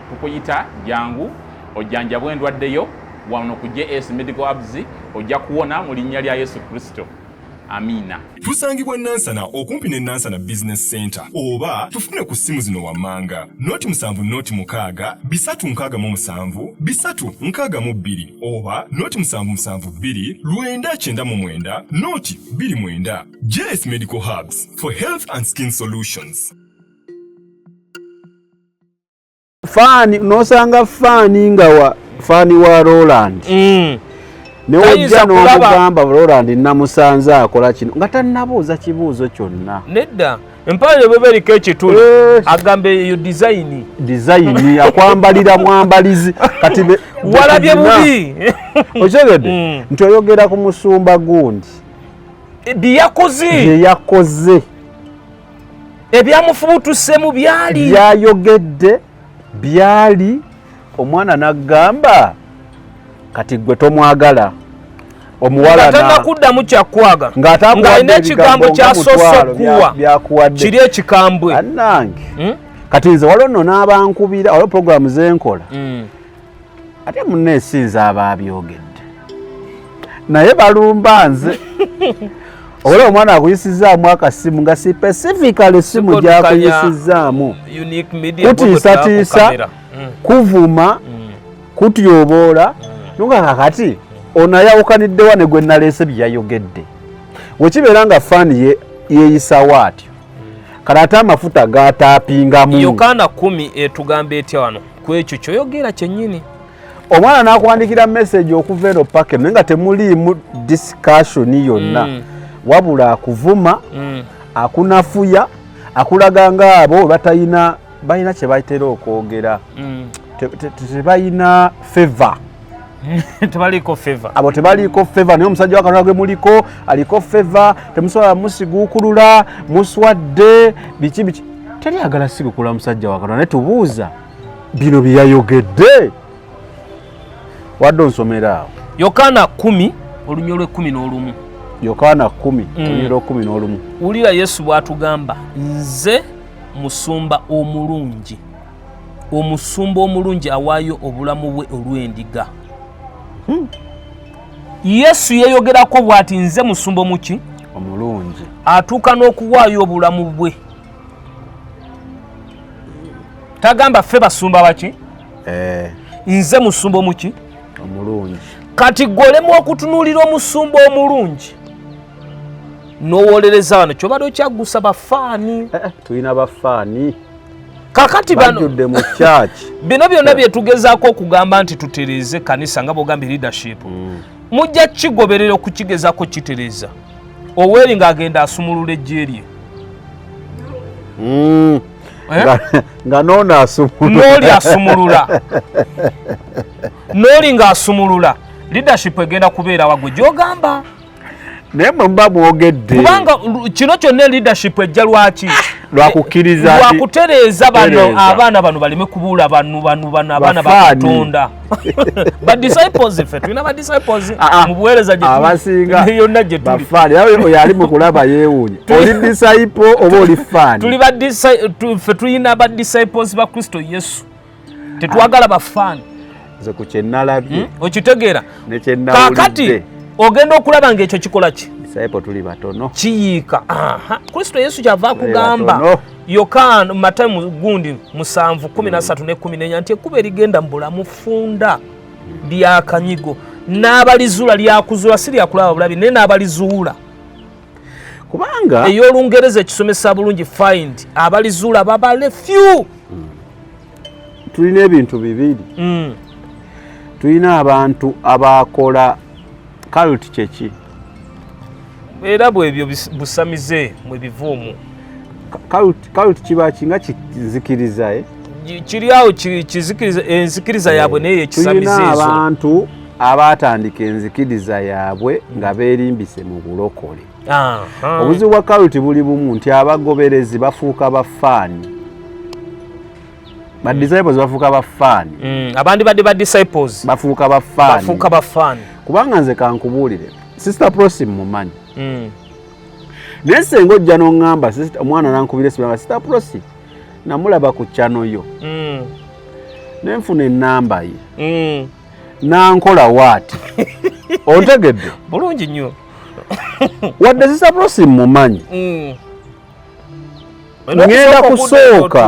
D: Tukuyita jangu ojjanjabwa endwadde yo wano ku JS Medical Hubs ojja kuwona mu linnya lya Yesu Kristo. Amina.
C: Tusangibwa Nansana okumpi ne Nansana Business Center oba tufune ku simu zino wammanga noti 7 bisatu nkaga mu 7 bisatu nkaga mu 2 oba noti 772 lwenda chenda mu mwenda noti 29. JS Medical Hubs for health and skin solutions.
A: Fani nosanga fani ngawa fani wa Roland. Newojja n'okugamba Roland namusanze akola kino nga tannabuuza kibuuzo kyonna.
B: Nedda empale bwe eriko ekituli agambe yo design akwambalira mwambalizi kati walabye bubi
A: okyegedde nti oyogera ku musumba gundi byeyakoze
B: ebyamufubutuse byali
A: byayogedde byali omwana n'agamba kati gwe tomwagala omuwala
B: na kuddamu kyakwaga ng'alina ekigambo kyasoose okuwa kiri ekikambwe
A: annange kati nze waliwo nno n'abankubira waliwo puroguramu zenkola ate munne esinza ababyogedde naye balumba nze ola omwana akuyisizaamu akasimu nga specifically esimu gyakuyisizaamu kutiisatiisa kuvuma kutyoboola nunga kakati onayawukaniddewa ne gwe naleese byayogedde wekibeera nga faani yeeyisawo atyo kale ate amafuta gaataapingamu
B: Yokaana 10 etugamba etya wano ku ekyo kyoyogera kyennyini
A: omwana n'akuwandikira message okuva eno pake naye nga temuliimu discussion yonna wabula akuvuma akunafuya akulaga ngaabo balina kye bayitera okwogera tebalina favor
B: tebaliko favor
A: abo tebaliko favor naye omusajja wa Katonda gwe muliko aliko favor temusobola musiguukulula muswadde biki teryagala sigukula musajja wa Katonda naye tubuuza bino byayogedde wadde onsomera awo
B: Yokaana 10 olunyo lw'11
A: Yokaana 10 olunyo lw'11
B: wulira Yesu bw'atugamba nze musumba omulungi omusumba omulungi awaayo obulamu bwe olw'endiga. Yesu yeeyogerako bw'ati nze musumba muki
A: omulungi
B: atuuka n'okuwaayo obulamu bwe. Tagamba ffe basumba baki nze musumba muki
A: omulungi.
B: Kati golemu okutunuulira omusumba omulungi n'owolereza wano kyobadde okyaggusa bafaani
A: tulina bafaani
B: kakati
A: bajjudde mu church
B: bino byonna byetugezaako okugamba nti tutereeze kanisa nga bw'ogamba leadership mujja kigoberera okukigezaako kitereeza Oweeri ng'agenda asumulula ejje lye
A: nga n'oli
B: asumulula n'oli ng'asumulula leadership egenda kubeera wagwe gy'ogamba
A: naye mba mwogedde
B: kubanga kino kyonna leadership ejja lwaki
A: lwakukkiriza
B: lwakutereeza bano abaana bano baleme kubuula bano abaana ba Katonda ba disciples ffe tulina ba disciples mu buweereza gye
A: abasinga
B: yonna gye tuli
A: bafaani oyo ali mu kulaba yeewuunya oli disciple oba oli faani
B: ffe tulina ba disciples ba Kristo Yesu tetwagala bafaani
A: nze ku kye nalabye
B: okitegeera
A: ne kye nawulidde
B: kakati ogenda okulaba ng'ekyo kikola ki
A: disciple tuli batono
B: kiyiika Kristo Yesu kyava kugamba Yokaana Matayo gundi 7:13 ne 14 nti ekkubo erigenda mu bulamu funda lya kanyigo n'abalizuula lyakuzula si lyakulaba bulabi naye n'abalizuula
A: kubanga
B: ey'Olungereza ekisomesa bulungi find abalizuula babale few.
A: Tulina ebintu bibiri. Tulina abantu abakola cult kyeki
B: era bwebyo busamize mwe bivuumu.
A: Cult kiba kinga kizikiriza
B: kiri awo kizikiriza enzikiriza yaabwe naye ekisamize ezo.
A: Tulina abantu abatandika enzikiriza yaabwe nga beerimbise mu bulokole. Obuzibu bwa cult buli bumu nti abagoberezi bafuuka bafaani. Ba disciples bafuuka bafaani.
B: Abandi badde ba disciples
A: bafuuka bafaani. Kubanga nze kankubuulire Sister Prosim mumanyi. Naye senga ojja n'oŋŋamba omwana nankubira esibanga Sister Prosim namulaba ku channel yo. Ne nfuna ennamba ye. Nankola waati. Ontegedde?
B: Bulungi nnyo.
A: Wadde Sister Prosim mumanyi. Ngenda kusooka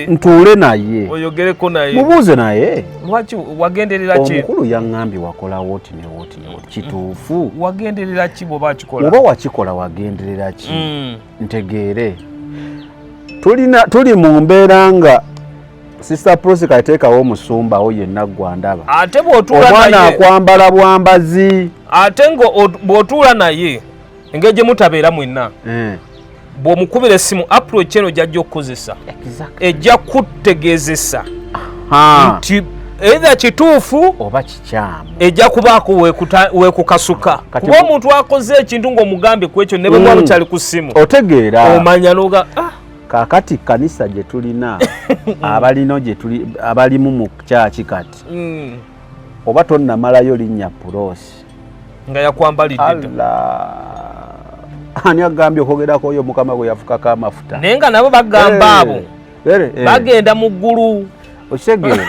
A: ntuule naye
B: oyogereko naye
A: mubuuze naye
B: lwaki wagenderera ki
A: omukulu yaŋŋambye wakola woti ne woti kituufu
B: wagenderera ki bw'oba kikola
A: oba wakikola wagenderera ki ntegeere tuli mu mbeera nga Sister Prosi kateekawo omusumbawo yenna gwandaba
B: ate bw'otuula naye
A: omwana akwambala bwambazi
B: ate bw'otuula naye engeri gye mutabeera mwenna bw'omukubira essimu approach eno gy'ajja okukozesa ejja kutegeezesa nti either kituufu
A: oba kikyamu
B: ejja kubaako weekukasuka kuba omuntu akoze ekintu ng'omugambye ku ekyo ne bwe muba mukyali ku ssimu
A: otegeera
B: omanya n'oga
A: kaakati kanisa gye tulina abalimu mu kyaki kati oba tonnamalayo linnya Pulosi
B: nga yakwambalidde
A: ani agambye okwogerako oyo mukama gwe yafukako amafuta
B: naye nga nabo bagamba abo bagenda mu ggulu
A: okitegeera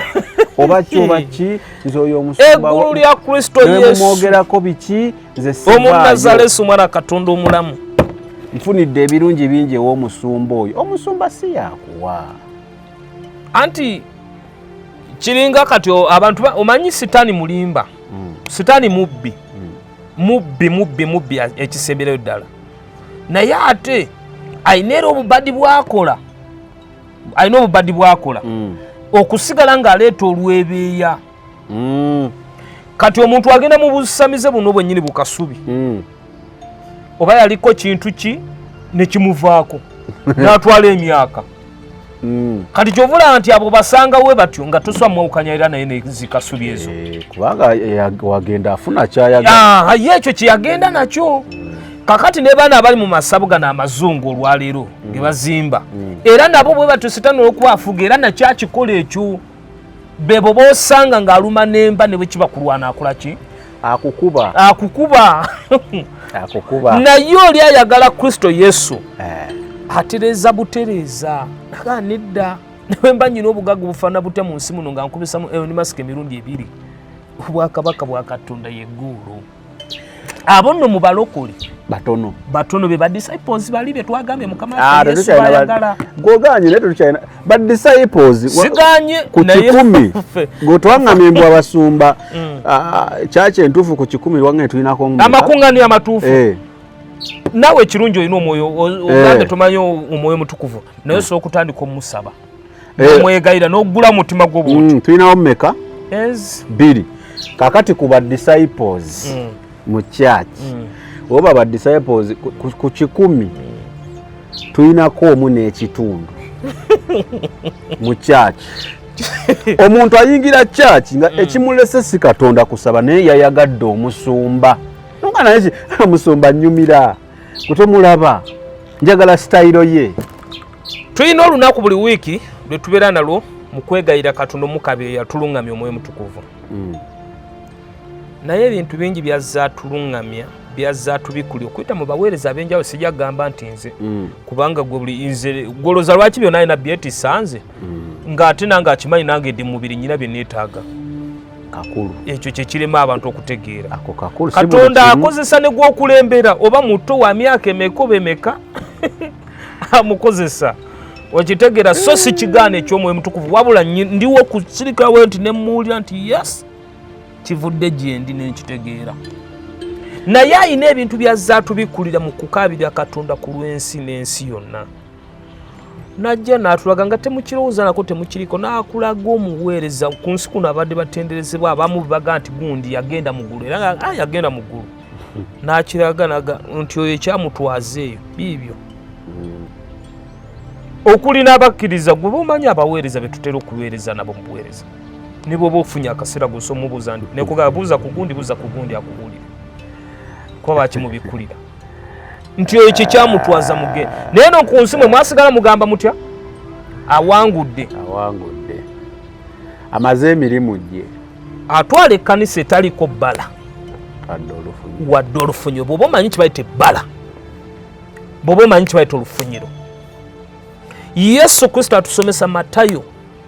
A: oba ki nze oyo omusumba
B: eggulu lya Kristo Yesu
A: mwogerako biki nze
B: Omunnazaaleesi omwana Katonda omulamu
A: nfunidde ebirungi bingi ew'omusumba oyo omusumba si yakuwa
B: anti kiringa kati abantu omanyi sitaani mulimba sitaani mubbi ekisembereyo ddala naye ate alina obubadi bwakola okusigala ng'aleeta olwebeeya kati omuntu agenda mu busamize buno bwennyini bukasubi oba yaliko kintu ki ne kimuvaako n'atwala emyaka kati kyovula nti abo basangawe batyo nga toswamwawukanya era naye nezikasubi ezo
A: kubanga wagenda afuna kyayagala
B: ye ekyo kyeyagenda nakyo kakati ne baana abali mu masabu gano amazungu olwaleero ge bazimba era nabo bwe batyo sitaani olw'okubafuga era nakyakikola ekyo bebo boosanga ng'aluma n'emba ne bwe kiba kulwana akola ki akukuba naye oli ayagala Kristo Yesu atereeza butereeza naga nedda newe mba nyina obugagga bufaana bute mu nsi muno nga nkubisamu ni masika emirundi 2 obwakabaka bwa Katonda yeggulu abo nno mu balokole batono be ba disciples bali be twagambye mukama Yesu ayagala
A: goganye ne tukyayina ba disciples
B: siganye
A: ku 10 gotwangamye mbwa Abasumba chache entufu ku 10 wange tulinako
B: amakungani amatufu nawe kirungi olina omwoyo ogambe tomanyo omwoyo mutukuvu naye so okutandika omusaba nomwegayira n'ogula mutima gw'obuntu
A: tulinawo mmeka 2 kakati ku ba disciples mu church oba ba disciples ku 10 tulinako omu n'ekitundu mu church omuntu ayingira church nga ekimulese si Katonda kusaba naye yayagadde omusumba nga naye omusumba nnyumira kutomulaba njagala style ye
B: tulina olunaku buli wiiki lwe tubeera nalwo mu kwegayira Katonda omukabi yatulungamya omwoyo mutukuvu naye ebintu bingi byazza tulungamya byazza tubikuli okuyita mu baweereza ab'enjawulo sijja kugamba nti nze kubanga gwe buli nze goloza lwaki byonna alina byetisanze ng'ate nange akimanyi nange ndi mu mubiri nyina bye neetaaga
A: kakulu
B: ekyo kye kirema abantu okutegeera
A: ako kakulu
B: Katonda akozesa ne gw'okulembera oba muto wa myaka emeka oba emeka amukozesa okitegeera so si kigaana eky'Omwoyo Mutukuvu wabula ndiwo kusirikawo nti ne mmuwulira nti yes kivudde gye ndi n'ekitegeera naye ayina ebintu byazza tubikulira mu kukaabirira Katonda ku lw'ensi n'ensi yonna najja n'atulaga nga temukirowooza nako temukiriko n'akulaga omuweereza ku nsi kuno abadde batenderezebwa abamu baga nti gundi yagenda mu ggulu era nga yagenda mu ggulu n'akiraga nti oyo ekyamutwaza eyo biibyo okuli n'abakkiriza gwe bomanyi abaweereza betutera okuweereza nabo mu buweereza ne bwoba ofunye akaseera gusa omubuuza ndi nekugamba buuza ku gundi akubuulire kuba bakimubikkulira nti oyo kyekyamutwaza mugende naye no ku nsi mwe mwasigala mugamba mutya awangudde
A: amaze emirimu gye
B: atwala ekkanisa etaliko bbala wadde olufunyiro bw'oba omanyi kibayita ebbala bw'oba omanyi kibayita olufunyiro Yesu Kristo atusomesa Matayo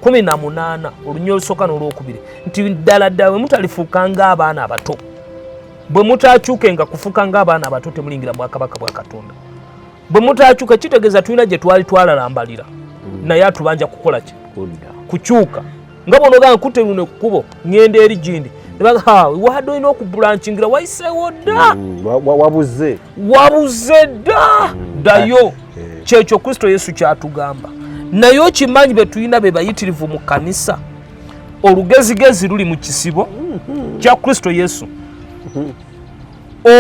B: 18 olunya olusooka n'olwokubiri nti ddala ddala bwe mutalifuuka ng'abaana abato bwe mutaakyukenga kufuuka ng'abaana abato temulingira bwakabaka bwa Katonda bwe mutaakyuka kitegeeza tulina gye twali twalalambalira naye atubanja kukola ki kukyuka nga bonogaa nkutte luno ekkubo ŋŋenda eri gindi nebaga wadde olina okubulanchingira wayiseewo dda wabuze dda ddayo kyekyo Kristo Yesu kyatugamba naye okimanyi be tulina be bayitirivu mu kanisa olugezigezi luli mu kisibo kya Kristo Yesu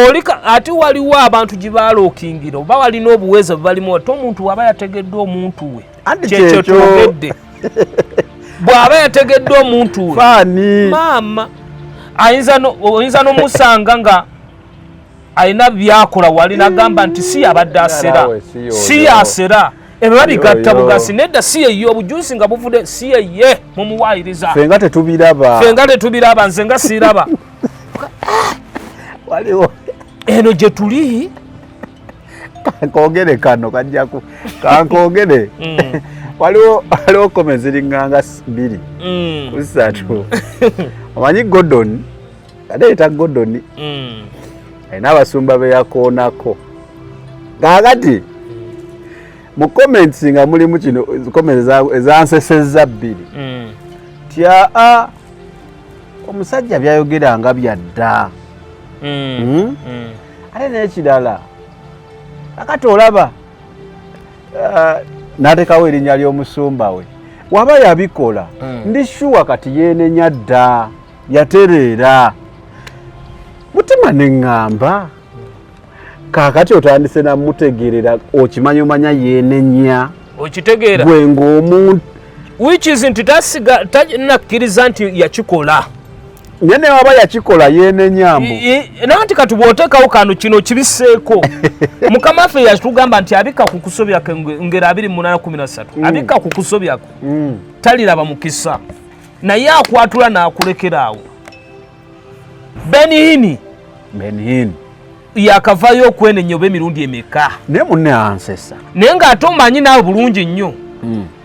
B: olika ate waliwo abantu gye baalookingira oba walina obuweeza bwe balimu ate omuntu bw'aba yategedde omuntu we kyekyo twogedde bw'aba yategedde omuntu we maama oyinza n'omusanga nga alina byakola wali nagamba nti si yabadde asera si yasera ebyo babigatta bugasi nedda si ye obujusi nga buvudde si ye mumuwaayiriza
A: fenga tetubiraba
B: nze nga siraba
A: waliwo
B: eno gye tuli
A: kankogere kano kajjaku kankogere waliwo kome ziriŋŋanga 2 ku 3 omanyi Gordon adeeta Gordon alina abasumba be yakoonako ngaakati mu comments nga mulimu kino comments ezansesezza 2 tya omusajja byayogeranga byadda ate n'ekirala akati olaba n'atekawo erinnya ly'omusumba we waba yabikola ndi shuwa kati yeenenya dda yatereera mutima neŋŋamba kaakati otandise namutegeerera okimanyomanya yeenenya
B: okitegeera
A: gwe ng'omuntu
B: which is nti nakkiriza nti yakikola
A: nyene waba yakikola yeenenyambu
B: nanti kati bw'oteekawo kano kino kibiseeko mukama waffe yatugamba nti abika ku kusobyako ngeri 28:13 abika ku kusobyako taliraba mukisa naye akwatula n'akulekeraawo Benihini yakavayo okwenenya oba emirundi emeka
A: naye munne ansesa
B: naye ng'ate omanyi naawe bulungi nnyo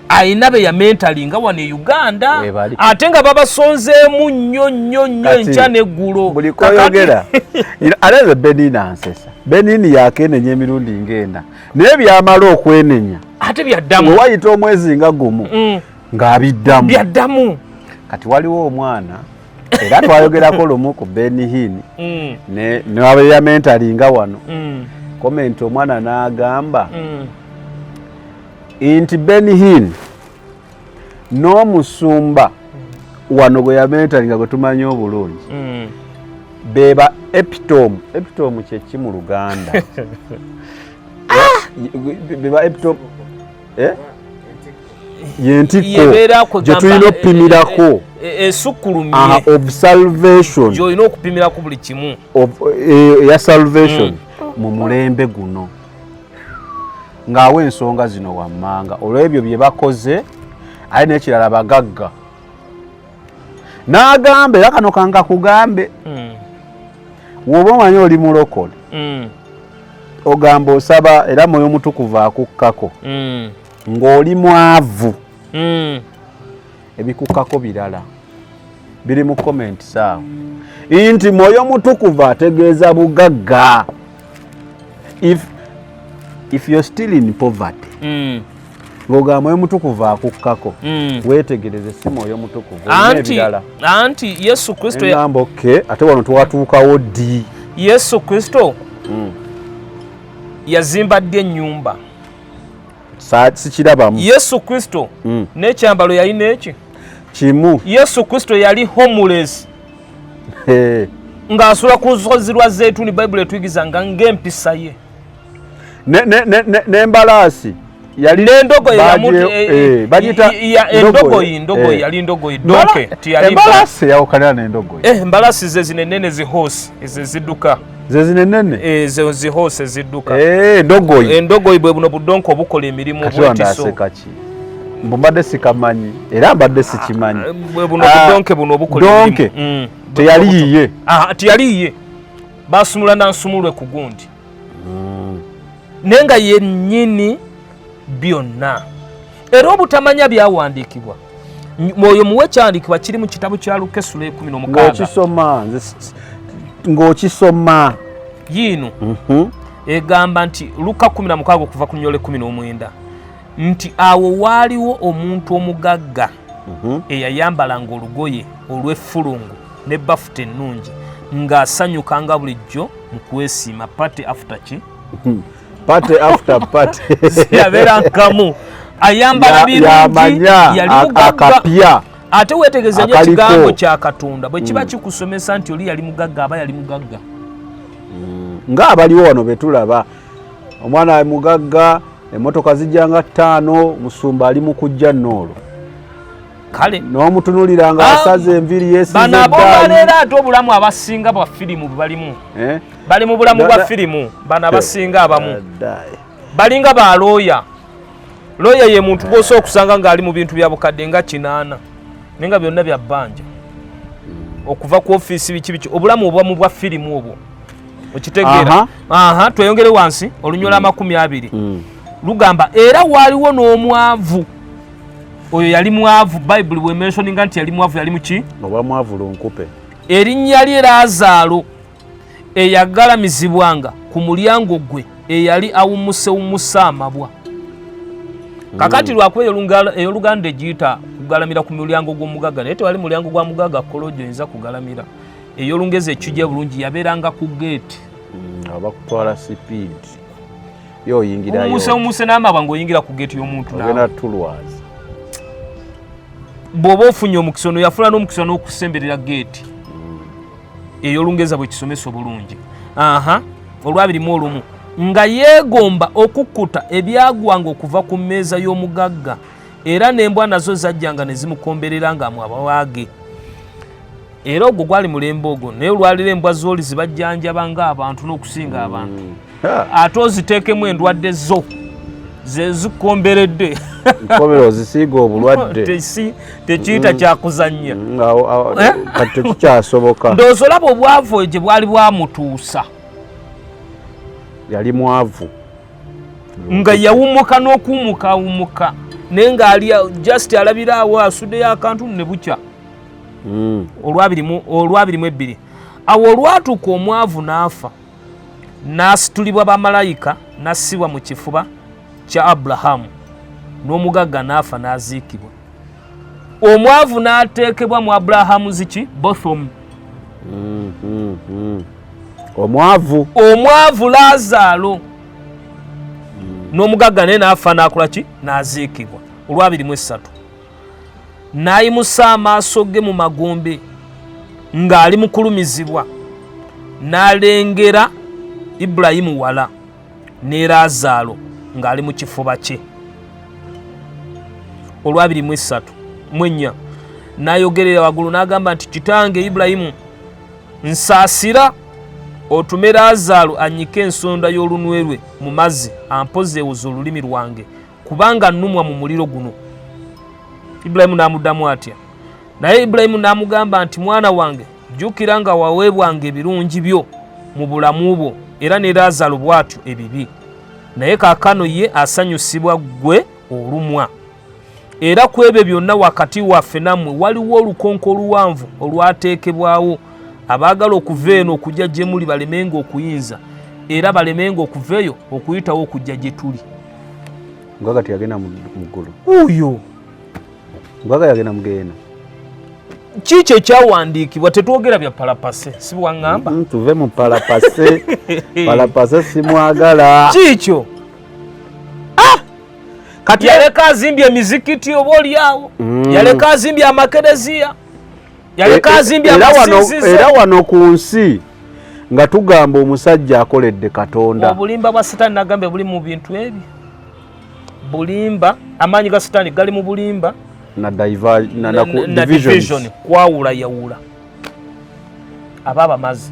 B: ayina be yamentalinga wano e Uganda ate nga babasonzeemu nnyo enkya n'eggulo
A: buli koyogera aleze Benini ansesa Benini yakenenya emirundi ng'ena naye byamala okwenenya
B: ate byaddamu
A: we wayita omwezi nga gumu ng'abiddamu
B: byaddamu
A: kati waliwo omwana era twayogerako lumu ku Benihini ne wabe yamentalinga wano komenti omwana n'agamba nti Benihini n'omusumba wano gwe yamentalinga gwe tumanyi obulungi beba epitomu kyeki mu Luganda beba epitomu yentiko gye tulina okupimirako
B: esukkulumye
A: of salvation
B: gy'olina okupimirako buli kimu
A: ya salvation mu mulembe guno ng'awa ensonga zino wammanga olw'ebyo bye bakoze ali n'ekirala bagagga n'agamba era kano kanga kugambe woba omanyi oli mulokole ogamba osaba era Mwoyo Mutukuvu akukkako ng'oli mwavu ebikukkako birala biri mu comment saawa inti Mwoyo Mutukuvu ategeeza bugagga. If you're still in poverty ng'ogamba Mwoyo Mutukuvu akukkako weetegereze si Mwoyo Mutukuvu
B: anti Yesu Kristo
A: ngamba okay ate wano twatuukawo ddi
B: Yesu Kristo yazimba ddi ennyumba
A: sikirabamu.
B: Yesu Kristo n'ekyambalo yalina eki
A: kimu.
B: Yesu Kristo yali homeless ng'asula ku lusozi lwa Zeyituuni. Bayibuli etuyigiza nga ng'empisa ye
A: n'embalaasi yali
B: n'endogoyi
A: endogoyi
B: yali ndogoyi donke tiyali
A: embalaasi yawukanira n'endogoyi.
B: Embalaasi ze zinenene zihoosi ezo zidduka
A: ze zinenene
B: ezo zihoosi zidduka
A: endogoyi
B: bwe buno budonko obukola emirimu
A: bwetiso mbadde sikamanyi era mbadde sikimanyi
B: bwe buno budonke buno obukola emirimu tiyaliiye basumula nansumulwe ku gundi naye nga yennyini byonna era obutamanya byawandiikibwa. Mwoyo muwe kyandiikibwa kiri mu kitabu kya Luka essula 16
A: ng'okisoma
B: yiino egamba nti Luka 16 okuva ku nnyole 19 nti awo waaliwo omuntu omugagga eyayambalanga olugoye olw'effulungu ne bafuta ennungi ng'asanyukanga bulijjo mu kwesiima pate after ki
A: pate after pate
B: yabeera nkamu ayambala birungi yali mugagga. Ate weetegereza nnyo ekigambo kya Katonda bwe kiba kikusomesa nti oli yali mugagga aba yali mugagga.
A: Ng'abaliwo wano betulaba omwana mugagga emmotoka zijjanga 5 musumba ali mu kujja nnoolo
B: kale
A: n'omutunulira nga asaze enviri yeesize
B: bano abomaleera ate obulamu abasinga bwa firimu balimu bali mu bulamu bwa firimu. Bano abasinga abamu balinga ba looya. Looya ye muntu gw'osooka okusanga ng'ali mu bintu bya bukadde nga 8 naye nga byonna bya bbanja okuva ku ofiisi biki obulamu obwamu bwa firimu obwo okitegeera. Tweyongere wansi olunyola 20 lugamba era waaliwo n'omwavu. Oyo yali mwavu. Bayibuli bwe mentioninga nti yali mwavu yali muki
A: oba mwavu lunkupe.
B: Erinnya lye Laazaalo eyagalamizibwanga ku mulyango gwe eyali awumusewumusa amabwa. Kakati lwakuba ey'Oluganda egiyita kugalamira ku mulyango gw'omugagga naye tewali mulyango gwa mugagga kolojo eyinza kugalamira. Ey'Olungereza ekijja bulungi yabeeranga ku geeti
A: abakutwala sipiidi yo oyingirayo
B: omusewumuse n'amabwa ng'oyingira ku geeti y'omuntu
A: ogenda tulwazi.
B: Bw'oba ofunye omukisa ono yafuna n'omukisa n'okusemberera geeti ey'Olungereza bwe kisomesa obulungi. Olwabirimu nga yeegomba okukkuta ebyagwanga okuva ku mmeeza y'omugagga era n'embwa nazo zajjanga ne zimukomberera ng'amu abawaage. Era ogwo gwali mulembe ogwo naye olwalira embwa zooli zibajjanjaba ng'abantu n'okusinga abantu ate oziteekemu endwadde zo ze zikomberedde
A: nkobero zisiiga obulwadde
B: tekiyita kyakuzannya
A: kati tekikyasoboka.
B: Ndowooza olaba obwavu gye bwali bwamutuusa
A: yali mwavu
B: nga yawumuka n'okuwumuka naye ng'ali just alabira awo asuddeyo akantu ne bukya. Olwabirimu 2 awo olwatuuka omwavu n'afa n'asitulibwa bamalayika n'assibwa mu kifuba kya Abulahamu n'omugagga n'afa n'aziikibwa. Omwavu n'ateekebwa mu Abulahamu ziki Botham. Omwavu Laazaalo n'omugagga naye n'afa n'akola ki n'aziikibwa. Olwabirimu 3 n'ayimusa amaaso ge mu magombe ng'ali mu kulumizibwa n'alengera Ibulayimu wala ne Laazaalo ng'ali mu kifuba kye. Olwabirimu 4 n'ayogerera waggulu n'agamba nti kitange Ibulayimu nsaasira otume Laazaalo annyike ensonda y'olunwe lwe mu mazzi ampozeewuza olulimi lwange kubanga nnumwa mu muliro guno. Ibulayimu n'amuddamu atya. Naye Ibulayimu n'amugamba nti mwana wange jjukira nga waweebwanga ebirungi byo mu bulamu bwo era ne Laazaalo bw'atyo ebibi naye kaakano ye asanyusibwa gwe olumwa. era ku ebyo byonna wakati waffe nammwe waliwo olukonko oluwanvu olwateekebwawo abaagala okuva eno okujja gye muli balemenga okuyinza era balemenga okuva eyo okuyitawo okujja gye tuli.
A: Ngwagati yagenda mu ggulu.
B: Oyo
A: Ngwaga yagenda mugenda.
B: Kiki ekyawandiikibwa tetwogera bya palapase si bwaŋŋamba?
A: Tuve mu palapase. Palapase simwagala.
B: Kikyo? Kati yaleka azimbye emizikiti oba oliawo, yaleka azimbye amakereziya, yaleka azimbye amasinzizo.
A: Era wano ku nsi nga tugamba omusajja akoledde Katonda.
B: Obulimba bwa Setaani nagambe buli mu bintu ebyo. Bulimba, amaanyi ga Setaani gali mu bulimba
A: na division
B: kwawula yawula ababa mazi.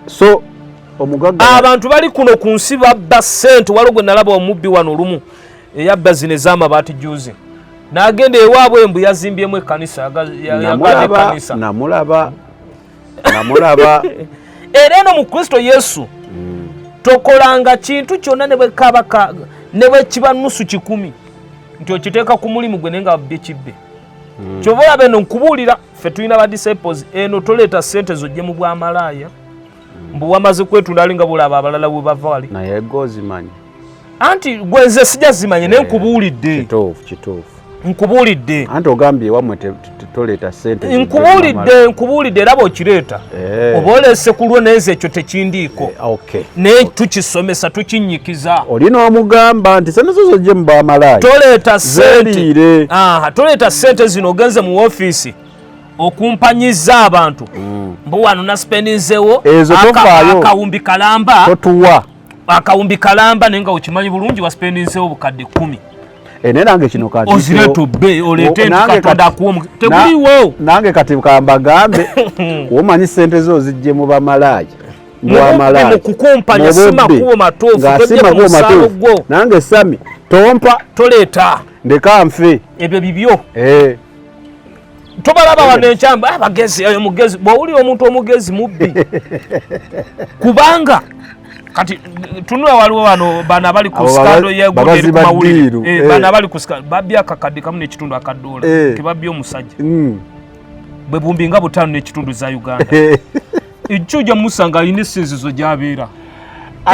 A: So omugaga
B: abantu bali kuno ku nsi babba ssente. Waliwo gwe nalaba omubbi wano olumu eyabba zino ez'amabaati juzi n'agenda ewaabwe embu yazimbyemu ekkanisa yagala ekkanisa.
A: Namulaba.
B: Era eno mu Kristo Yesu tokolanga kintu kyonna ne bwe kiba nusu 10 nti okiteeka ku mulimu gwe nenga babbe kibbe. Kyova olaba eno nkubuulira ffe tulina ba disciples eno toleeta ssente zojje mu bwamalaaya mbu wamaze kwetunda alinga bulaba abalala bwe bava wali.
A: Naye gozimanyi.
B: Anti gwe nze sijja zimanye naye nkubuulidde.
A: Kituufu.
B: Nkubuulidde.
A: Anti ogambye wammwe toleeta ssente.
B: Nkubuulidde era bw'okireeta. Oba oleese ku lwo naye ekyo tekindiiko. Naye tukisomesa tukinyikiza.
A: Olina omugamba nti sente zo zojje mu bwamalaaya.
B: Toleeta ssente. Toleeta ssente zino ogenze mu woofiisi okumpanyiza abantu. Mbu wano naspendinzeewo akawumbi kalamba.
A: Totuwa.
B: Akawumbi kalamba naye nga okimanyi bulungi waspendinzeewo bukadde 10.
A: Ene nange kino kati
B: ozireto be olete Katonda akuwa teguliwo.
A: Nange kati kambagambe womanyi ssente zo zijje mu bamalaaya. Mu
B: kukumpanya sima kuwo matofu
A: nange sami tompa
B: toleeta
A: ndeka nfe
B: ebyo bibyo. Tobalaba wano enkyamba abagezi ayo mugezi bw'owulira omuntu omugezi mubbi kubanga kati tunula waliwo wano bana bali ku skando yegudde ku mawulire bana bali ku skando babya akakadde kamu n'ekitundu akadoola kebabya omusajja bwe bumbinga 5 n'ekitundu za Uganda ejjujja musanga alina essinzizo gy'abeera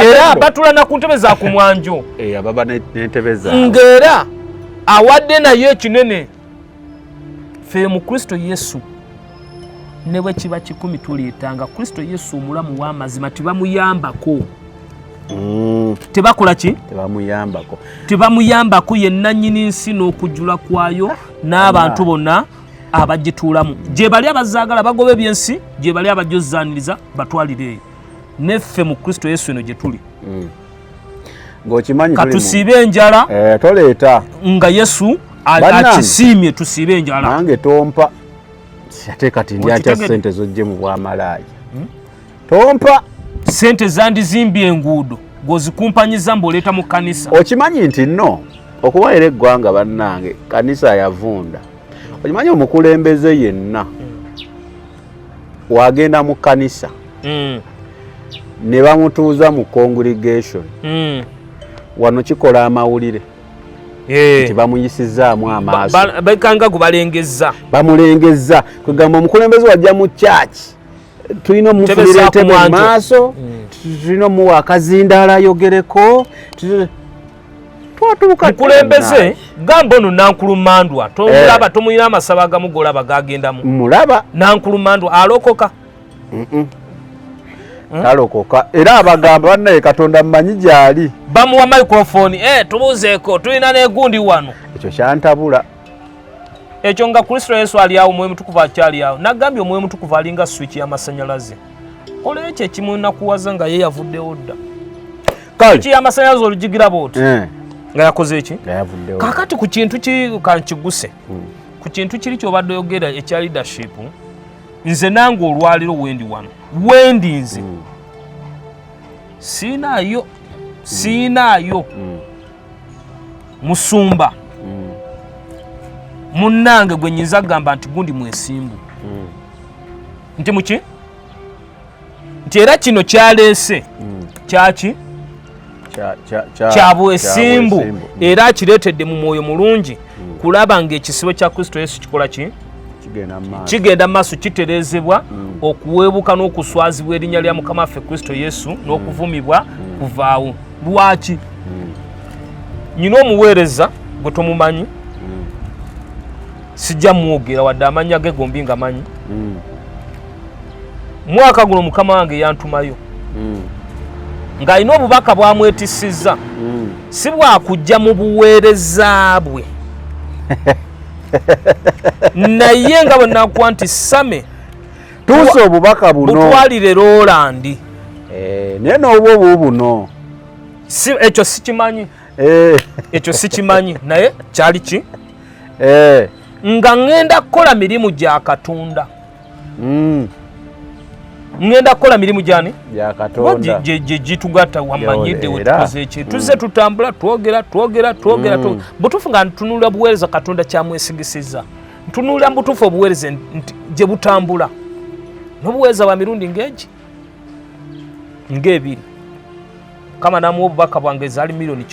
B: era batulana ku ntebe za ku mwanjo
A: ababa n'entebe za
B: ngera awadde naye ekinene fe mu Kristo Yesu ne bwe kiba 10 tuleetanga Kristo Yesu omulamu w'amazima tibamuyambako. Tebakola ki? Tebamuyambako yenna nnyini nsi n'okujjula kwayo n'abantu bonna abagituulamu. Gye bali abazaagala bagobe byensi, gye bali abajozzaaniriza batwalire. Neffe mu Kristo Yesu eno gye tuli. Katusiibe enjala
A: toleeta
B: nga Yesu akisiimye tusiibe enjala.
A: Nange tompa ate kati ndyatya ssente zojje mu bwamalaaya. Tompa
B: sente zandizimbye enguudo gozikumpanyizza mboleeta mu kanisa.
A: Okimanyi nti nno okuwaira eggwanga bannange kanisa yavunda. Okimanyi omukulembeze yenna wagenda mu kanisa ne bamutuuza mu congregation wano kikola amawulire nti bamuyisizaamu amaaso
B: bekanga gubalengezza
A: bamulengezza kwegamba omukulembeze wajja mu church tulina omufuulira entebe mu maaso tulina omuwa akazindaala ayogereko
B: mukulembeze gamba ono nankulumandwa tomulaba tomulina amasaba agamu golaba gagendamu
A: mulaba
B: nankulumandwa alokoka
A: talokoka era abagamba bannaye Katonda mmanyi gyali
B: bamuwa microphone tubuuzeeko tulina n'egundi wano
A: ekyo kyantabula
B: ekyo nga Kristo Yesu ali awo Omwoyo Mutukuvu akyali awo nagambye Omwoyo Mutukuvu alinga switch y'amasannyalaze kola ekyo ekimu nakuwaza nga ye yavuddewo dda switch y'amasannyalaze olugigira bwoti nga yakoze eki kakati ku kintu kankiguse ku kintu kiri kyobadde oyogera ekya leadership nze nange olwaliro wendi wano wendi nze siinaayo musumba munnange gwe nyinza gamba nti gundi mwesimbu nti muki nti era kino kyaleese kyaki kya bwesimbu era akireetedde mu mwoyo mulungi kulaba ng'ekisibo kya Kristo Yesu kikola ki kigenda mu maaso kitereezebwa okuweebuka n'okuswazibwa erinnya lya Mukama waffe Kristo Yesu n'okuvumibwa kuvaawo. Lwaki? Nyina omuweereza gwe tomumanyi sijja mwogera wadde amannya ge gombi nga manyi. Mwaka guno Mukama wange yantumayo ng'alina obubaka bwamwetisizza si bwakujja mu buweereza bwe naye nga bwe nakuwa nti Same
A: tuusa obubaka buno
B: butwalire Rolandi
A: naye n'obwo buno
B: ekyo sikimanyi ekyo sikimanyi naye kyali ki nga ngenda kukola mirimu gya Katonda ngenda kukola mirimu gyani
A: gya Katonda
B: gye gitugatta wamanyidde we tukoze ki tuzze tutambula twogera butuufu nga ntunulira buweereza Katonda kyamwesigisiza ntunulira mu butuufu obuweereza gye butambula n'obuweereza bwa mirundi ng'ebiri kama namuwa obubaka bwange ezaali miliyoni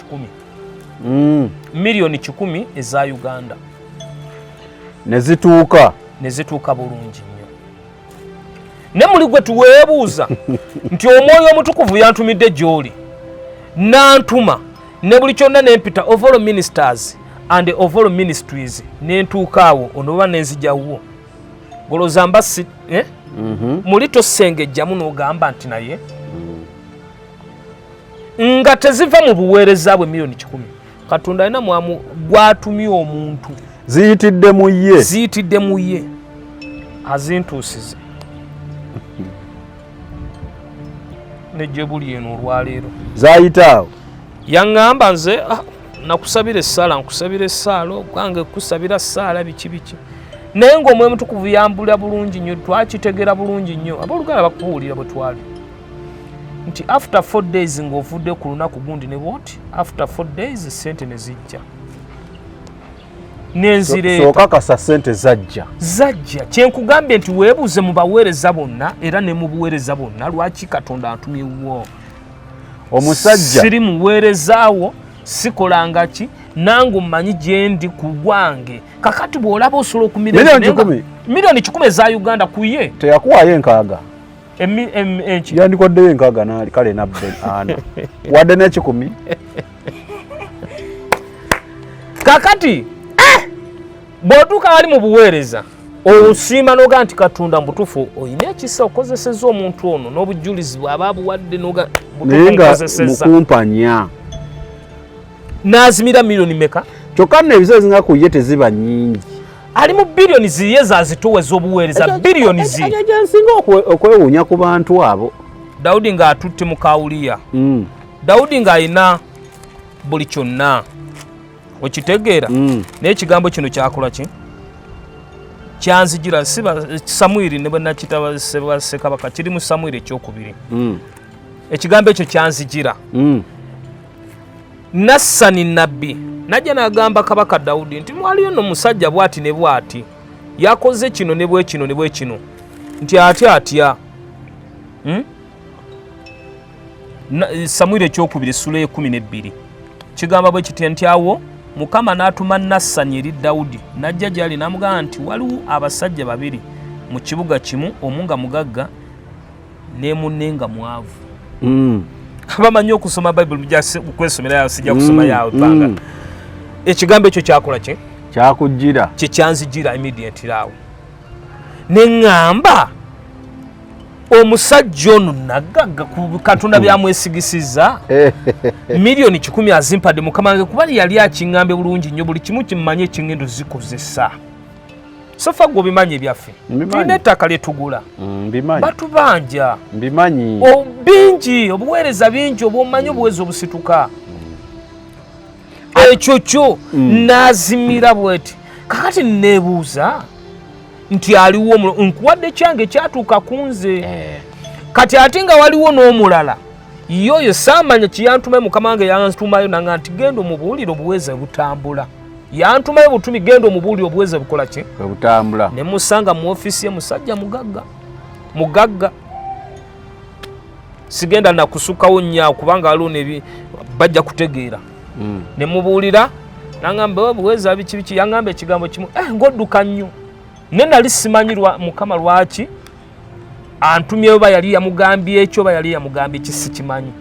B: 10 miliyoni 10 eza Uganda
A: ne zituuka
B: bulungi nnyo. Ne muli gwe tuweebuuza nti omwoyo omutukuvu yantumidde gy'oli n'antuma ne buli kyonna nempita overall ministers and overall ministries nentuuka awo onoba nenzijjawo goloza mbasi muli tosengejjamu n'ogamba nti naye nga teziva mu buweereza bwe miliyoni 10 Katonda alina mwamu gwatumye omuntu ziyitidde mu ye azintuusize nejje buli eno olwaleero
A: zayitaawo
B: yaŋŋamba nze nakusabira essaala okwange kusabira ssaala biki naye ng'omwoyo mutukuvu yambula bulungi nnyo twakitegera bulungi nnyo abooluganda bakubuulira bwe twali nti after 4 days ng'ovudde ku lunaku gundi ne bwoti after 4 days sente ne zijja nenzireeta
A: sokakasa sente zajja
B: kyenkugambye nti weebuuze mu baweereza bonna era ne mu buweereza bonna lwaki Katonda antumyewo
A: omusajja
B: siri muweerezaawo sikolanga ki nange mmanyi gye ndi ku gwange kakati bw'olaba osobola okumira miliyoni 10 eza Uganda ku ye
A: teyakuwaayo enkaaga yandikoddeyo enkaaga naali kale nabbe ana wadde n'ekikumi
B: kakati bw'otuuka wali mu buweereza osiima n'oga nti Katonda mbutuufu olina ekisa okozeseza omuntu ono n'obujulizi bw'aba buwadde
A: naye nga mukumpanya
B: n'azimira miliyoni meka
A: kyokka nno ebiseera ezinga ku ye teziba nnyingi
B: ali mu biliyoni ziye zazituwa ez'obuweereza biliyoni zi
A: gyensinga okwewuunya ku bantu abo
B: Dawudi ng'atutte mu kawuliya Dawudi ng'alina buli kyonna okitegeera naye ekigambo kino kyakola ki kyanzijira Samwiri ne bwe nakitaba Ssekabaka kiri mu Samwiri ekyokubiri ekigambo ekyo kyanzijira Nassani nabbi najja n'agamba kabaka Dawudi nti waliyo nno musajja bw'ati ne bw'ati yakoze kino ne bwe kino nti atya Samwiri ekyokubiri essula 12 kigamba bwe kiti nti awo Mukama n'atuma Nassani eri Dawudi najja gy'ali n'amugamba nti waliwo abasajja babiri mu kibuga kimu omu nga mugagga ne munne nga mwavu abamanyi okusoma Bayibuli mujja kwesomera yawo sijja kusoma yawe bbanga ekigambo ekyo kyakola ki
A: kyakujjira
B: kikyanzijira immediately awo neŋŋamba omusajja ono nagagga ku Katonda byamwesigisiza miliyoni 10 azimpadde Mukama wange kuba yali akiŋŋambe bulungi nnyo buli kimu kimmanye ekingendo zikozesa sofa gwe obimanyi ebyaffe tulina ettaka lyetugula batubanja
A: mbimanyi
B: bingi obuweereza bingi obwomanyi obuweereza obusituka ekyo kyo n'azimira bweti kakati neebuuza nti aliwo nkuwadde kyange kyatuuka ku nze kati ate nga waliwo n'omulala yoyo saamanya kiyantumayo Mukama wange yantumayo nanga nti genda omubuulire obuweereza butambula yantumayo butumi genda omubuulire obuweereza bukola ki
A: butambula
B: ne musanga mu ofisi ye musajja mugagga sigenda nakusukawo nnyo kubanga waliwo bajja kutegeera ne mubuulira nangamba obuweereza biki yangamba ekigambo kimu ng'odduka nnyo ne nali simanyirwa Mukama lwaki antumyeyo ba yali yamugambye ekyo ba yali yamugambye ki sikimanyi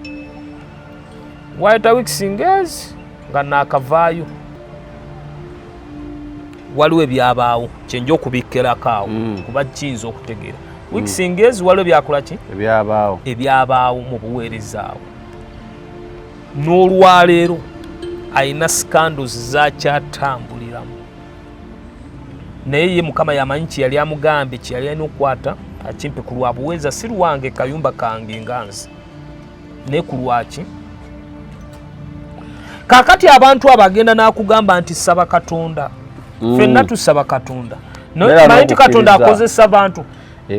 B: wayita weeks ngezi nga naakavaayo waliwo ebyabaawo kyenja okubikkerako awo kuba kiyinza okutegeera weeks ngezi waliwo byakola ki ebyabaawo mu buweereza awo n'olwaleero ayina scandals zakyatambuliramu naye ye Mukama yamanyi kyeyali amugambye kyeyali alina okukwata akimpe ku lwa buweereza si lwange kayumba kange nganzi naye ku lwaki kaakati abantu abagenda n'akugamba nti saba Katonda ffenna tusaba Katonda manyi nti Katonda akozesa abantu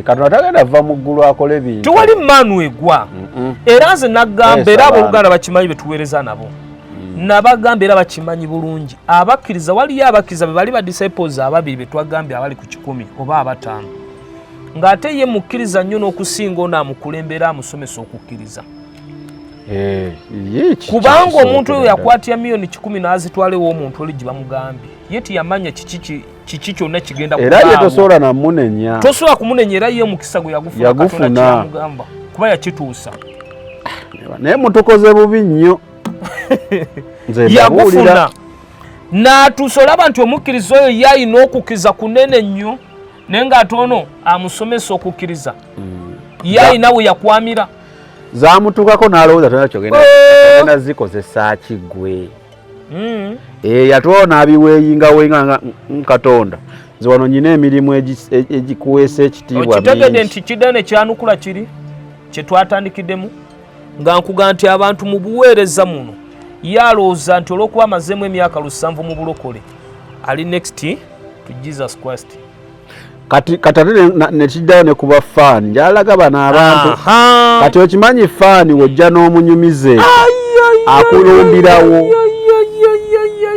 A: Katonda tagenda va mu ggulu akole ebintu
B: tewali mmaanu egwa era nze naggamba era abooluganda bakimanyi betuweereza nabo nabagamba era bakimanyi bulungi abakkiriza waliyo abakkiriza be bali ba disciples ababiri betwagambye abali ku 10 oba 5 ng'ate ye mukkiriza nnyo n'okusinga ono amukulembera amusomesa okukkiriza kubanga omuntu oyo yakwatira miliyoni 10 n'azitwalewo omuntu oli gye bamugambye ye tiyamanya kiki kyonna kigenda
A: era ye tosobola namunenya
B: tosobola kumunenya era ye omukisa gwe yagufuna Katonda kyamugamba kuba yakituusa
A: naye mutukoze bubi nnyo
B: yagufuna n'atuusa olaba nti omukkiriza oyo yayina okukkiriza kunene nnyo naye ng'ate ono amusomesa okukkiriza yayina we yakwamira
A: zamutukako n'alowooza togenda zikozesa ki gwe yatwala n'abiweeyingaweeyinga Katonda nze wano nyina emirimu egikuweesa ekitiibwa mingi
B: okitegedde nti kidane kyanukula kiri kye twatandikiriddemu nga nkuga nti abantu mu buweereza muno yalowooza nti olw'okuba amazeemu emyaka 7 mu bulokole ali next to Jesus Christ
A: kati ate nekiddayo ne kuba faani njalaga bano abantu kati okimanyi faani wojja n'omunyumize akulumbirawo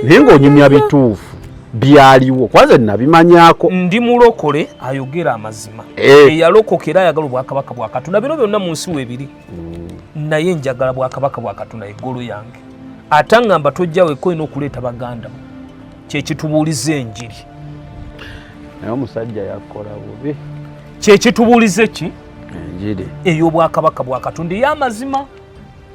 A: naye ng'onyumya bituufu byaliwo kwanza nabimanyako
B: ndi mulokole ayogera amazima eyalokokera ayagala obwakabaka bwa Katonda bino byonna mu nsi weebiri naye njagala bwakabaka bwa Katonda eggolo yange atangamba tojjawo ekoyina okuleeta baganda kyekitubuuliza enjiri
A: naye omusajja yakola bubi
B: kyekitubuulize ki
A: enjiri
B: ey'obwakabaka bwa Katonda ey'amazima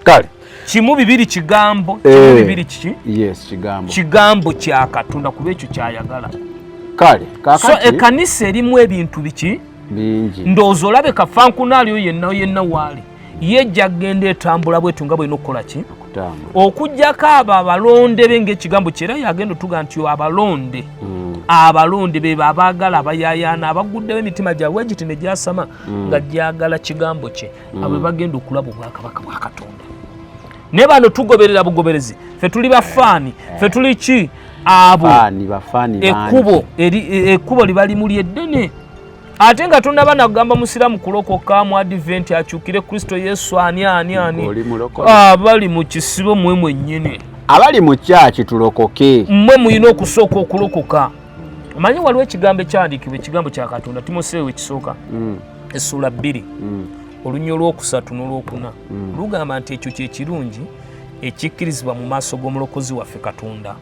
A: kale
B: kimu bibiri kigambo kimu bibiri kiki
A: yes
B: kigambo kya Katonda kuba ekyo kyayagala
A: kale
B: so ekkanisa erimu ebintu biki
A: bingi
B: ndowooza olabe kafankunaaliyo yenna waali yejja genda etambula bwetu nga bwena okukola ki okuggyako abo abalonde be ng'ekigambo kyera yagenda otuga nti abalonde abalonde be abaagala abayaayaana abaguddewo emitima gyabwe giti ne gyasama nga gyagala kigambo kye abo bagenda okulaba obwakabaka bwa Katonda ne bano tugoberera bugoberezi ffe tuli bafaani ffe tuli ki abo ekkubo liba limuli eddene ate nga tonnaba nagamba musiraamu kulokoka mu advent akyukire Kristo Yesu ani abali mu kisibo mmwe mwennyini
A: abali mu kyaki tulokoke
B: mmwe muyina okusooka okulokoka omanyi waliwo ekigambo ekyandiikibwa ekigambo kya Katonda Timoseewo ekisooka essula 2 olunya olwokusatu n'olwokuna lugamba nti ekyo kyekirungi ekikkirizibwa mu maaso g'omulokozi waffe Katonda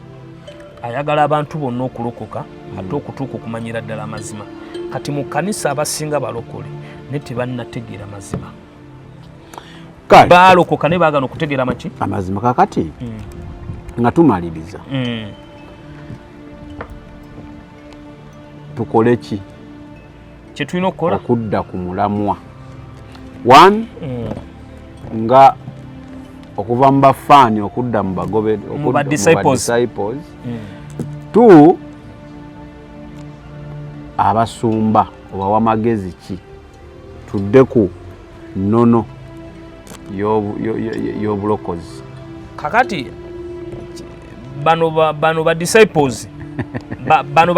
B: ayagala abantu bonna okulokoka ate okutuuka okumanyira ddala amazima kati mu kkanisa abasinga balokole ne tebannategeera mazima baalokoka ne baagana okutegeera maki
A: amazima kakati nga tumaliriza tukole ki
B: kyetulina okukola
A: okudda ku mulamwa 1 nga okuva mu bafaani okudda mu
B: disciples
A: 2 abasumba oba wamagezi ki tudde ku nnono y'obulokozi
B: kakati bano ba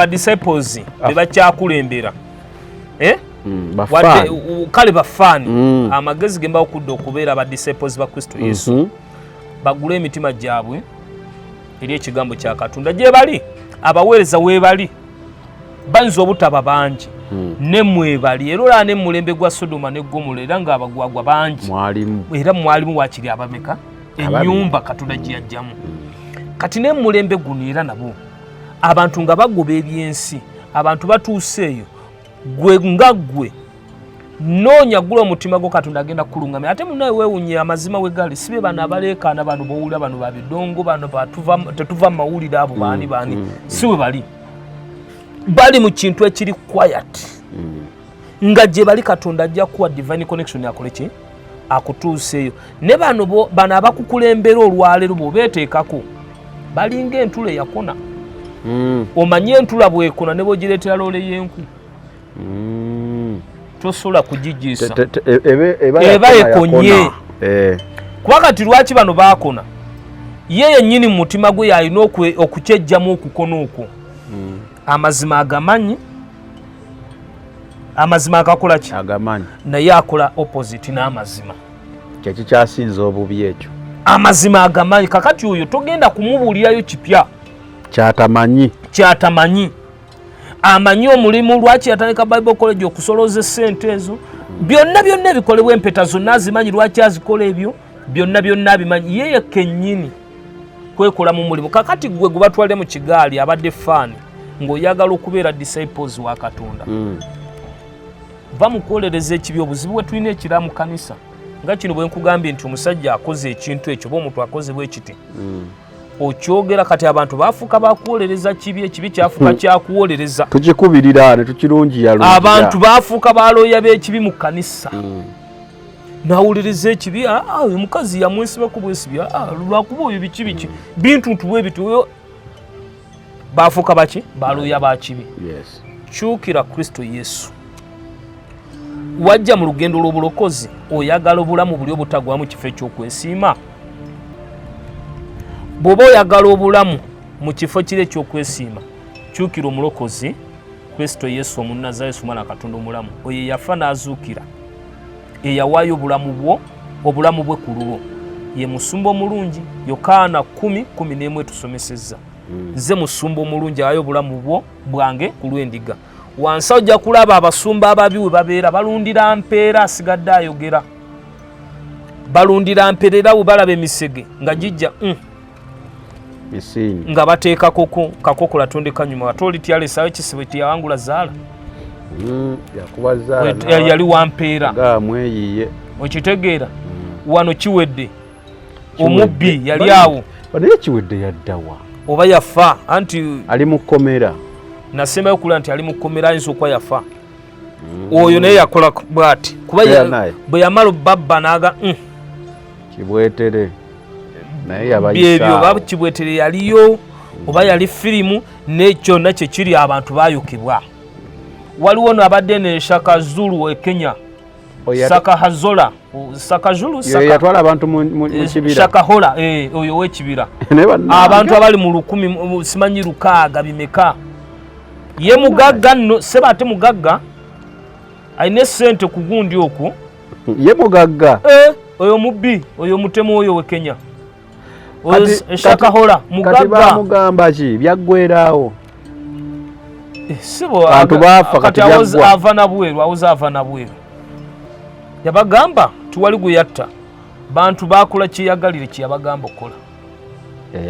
B: disciples be bakyakulembera kale bafaani amagezi ge mbawo okudda okubeera ba disciples ba Kristo Yesu bagule emitima gyabwe eri ekigambo kya Katonda gye bali abaweereza weebali banza obutaba bangi ne mwebali era olaba ne mulembe gwa Sodoma ne Gomora era ng'abagwagwa bangi era mwalimu wakiri abameka ennyumba Katonda gye yajjamu. Kati ne mulembe guno era nabo abantu nga bagoba ebyensi, abantu batuuse eyo, gwe nga gwe noonya gula omutima gwo Katonda agenda kulungamira. Ate munawe weewuunye amazima we gali, sibe bano abaleekaana bano bowulira bano babidongo bano tetuva mawulire abo baani siwe bali mu kintu ekiri quiet nga gye bali Katonda ajja kuwa divine connection akole ki akutuuseeyo. Ne bano abakukulembera olwaleero bw'obeeteekako balinga entula eyakona. Omanye entula bwekona ne bw'ogireetera loole y'enku tosobola kugigiisa eba ekonye. Kuba kati lwaki bano baakona, ye yennyini mu mutima gwe yalina okukyejjamu okukona okwo. Amazima agamanyi, amazima agakola ki agamanyi, naye akola opposite n'amazima.
A: Kyekikyasinza obubi ekyo.
B: Amazima agamanyi, kakati oyo togenda kumubuulirayo kipya kyatamanyi. Amanyi omulimu lwaki yatandika Byebakola okusoloza essente ezo. Byonna ebikolebwa empeta zonna azimanyi, lwaki azikola ebyo byonna abimanyi. Yeye kennyini kwekola mu mulimu. Kakati gwe gubatwalire mu kigaali abadde faani ng'oyagala okubeera disciples wa Katonda. Bamukolereza ekibi. Obuzibu bwe tulina ekira mu kanisa nga kino bwe nkugambye nti omusajja akoze ekintu ekyo oba omuntu akoze bwe kiti okyogera, kati abantu bafuuka bakuwolereza kibi, ekibi kyafuuka kyakuwolereza.
A: Tukikubirira ne tukirungiya.
B: Abantu bafuuka balooya b'ekibi mu kanisa. Nawuliriza ekibi, oyo mukazi yamwesibaku bwesibi, lwakuba oyo biki bintuntu bwe bityo. Bafuuka baki balooya ba kibi. Kyukira Kristo Yesu. Wajja mu lugendo lw'obulokozi oyagala obulamu buli obutagwamu kifo ekyokwesiima. Bw'oba oyagala obulamu mu kifo kiri ekyokwesiima, kyukira omulokozi Kristo Yesu Omunnazaaleesi Omwana Katonda omulamu. Oyo yafa n'azuukira, eyawaayo obulamu bwe ku lulwo. Ye musumba omulungi. Yokaana 10:11 tusomesezza. Nze musumba omulungi ayo obulamu bwange ku lw'endiga. Wansi ojja kulaba abasumba ababi we babeera balundira mpeera, asigadde ayogera. Balundira mpeera era we balaba emisege nga gijja nga bateeka kakokola tondeka nyuma. Atoli tyalesayo ekisibo tyawangula zaala.
A: Yakuba zaala
B: yali wampeera.
A: Gamweyiye.
B: Okitegeera? Wano kiwedde. Omubbi yali awo.
A: Naye kiwedde yaddawa.
B: Oba yafa anti
A: ali mu kkomera.
B: Nasema okula nti ali mu kkomera ayinza okuba yafa. Oyo naye yakola bw'ati. Kuba bwe yamala babba n'aga
A: kibwetere. Naye yabayisa.
B: Ebyo baba kibwetere yaliyo oba yali firimu n'ekyonna kye kiri abantu baayokebwa. Waliwo n'abadde ne Shaka Zulu e Kenya. Saka Hazola. Saka Zulu Saka.
A: Yatwala abantu mu kibira.
B: Shaka Hola oyo w'ekibira. Abantu abali mu 10 simanyi 600 bimeka. Ye mugagga nno seba ate mugagga ayine sente ku gundi okwo.
A: Ye mugagga
B: oyo mubbi oyo mutemu oyo we Kenya. Shaka Hola mugagga.
A: Kati bamugamba ki byaggwerawo.
B: Sibo
A: abantu bafa kati
B: byaggwa. Ava na bweru. Yabagamba tuwali guyatta. Bantu bakola kiyagalire kiyabagamba okola.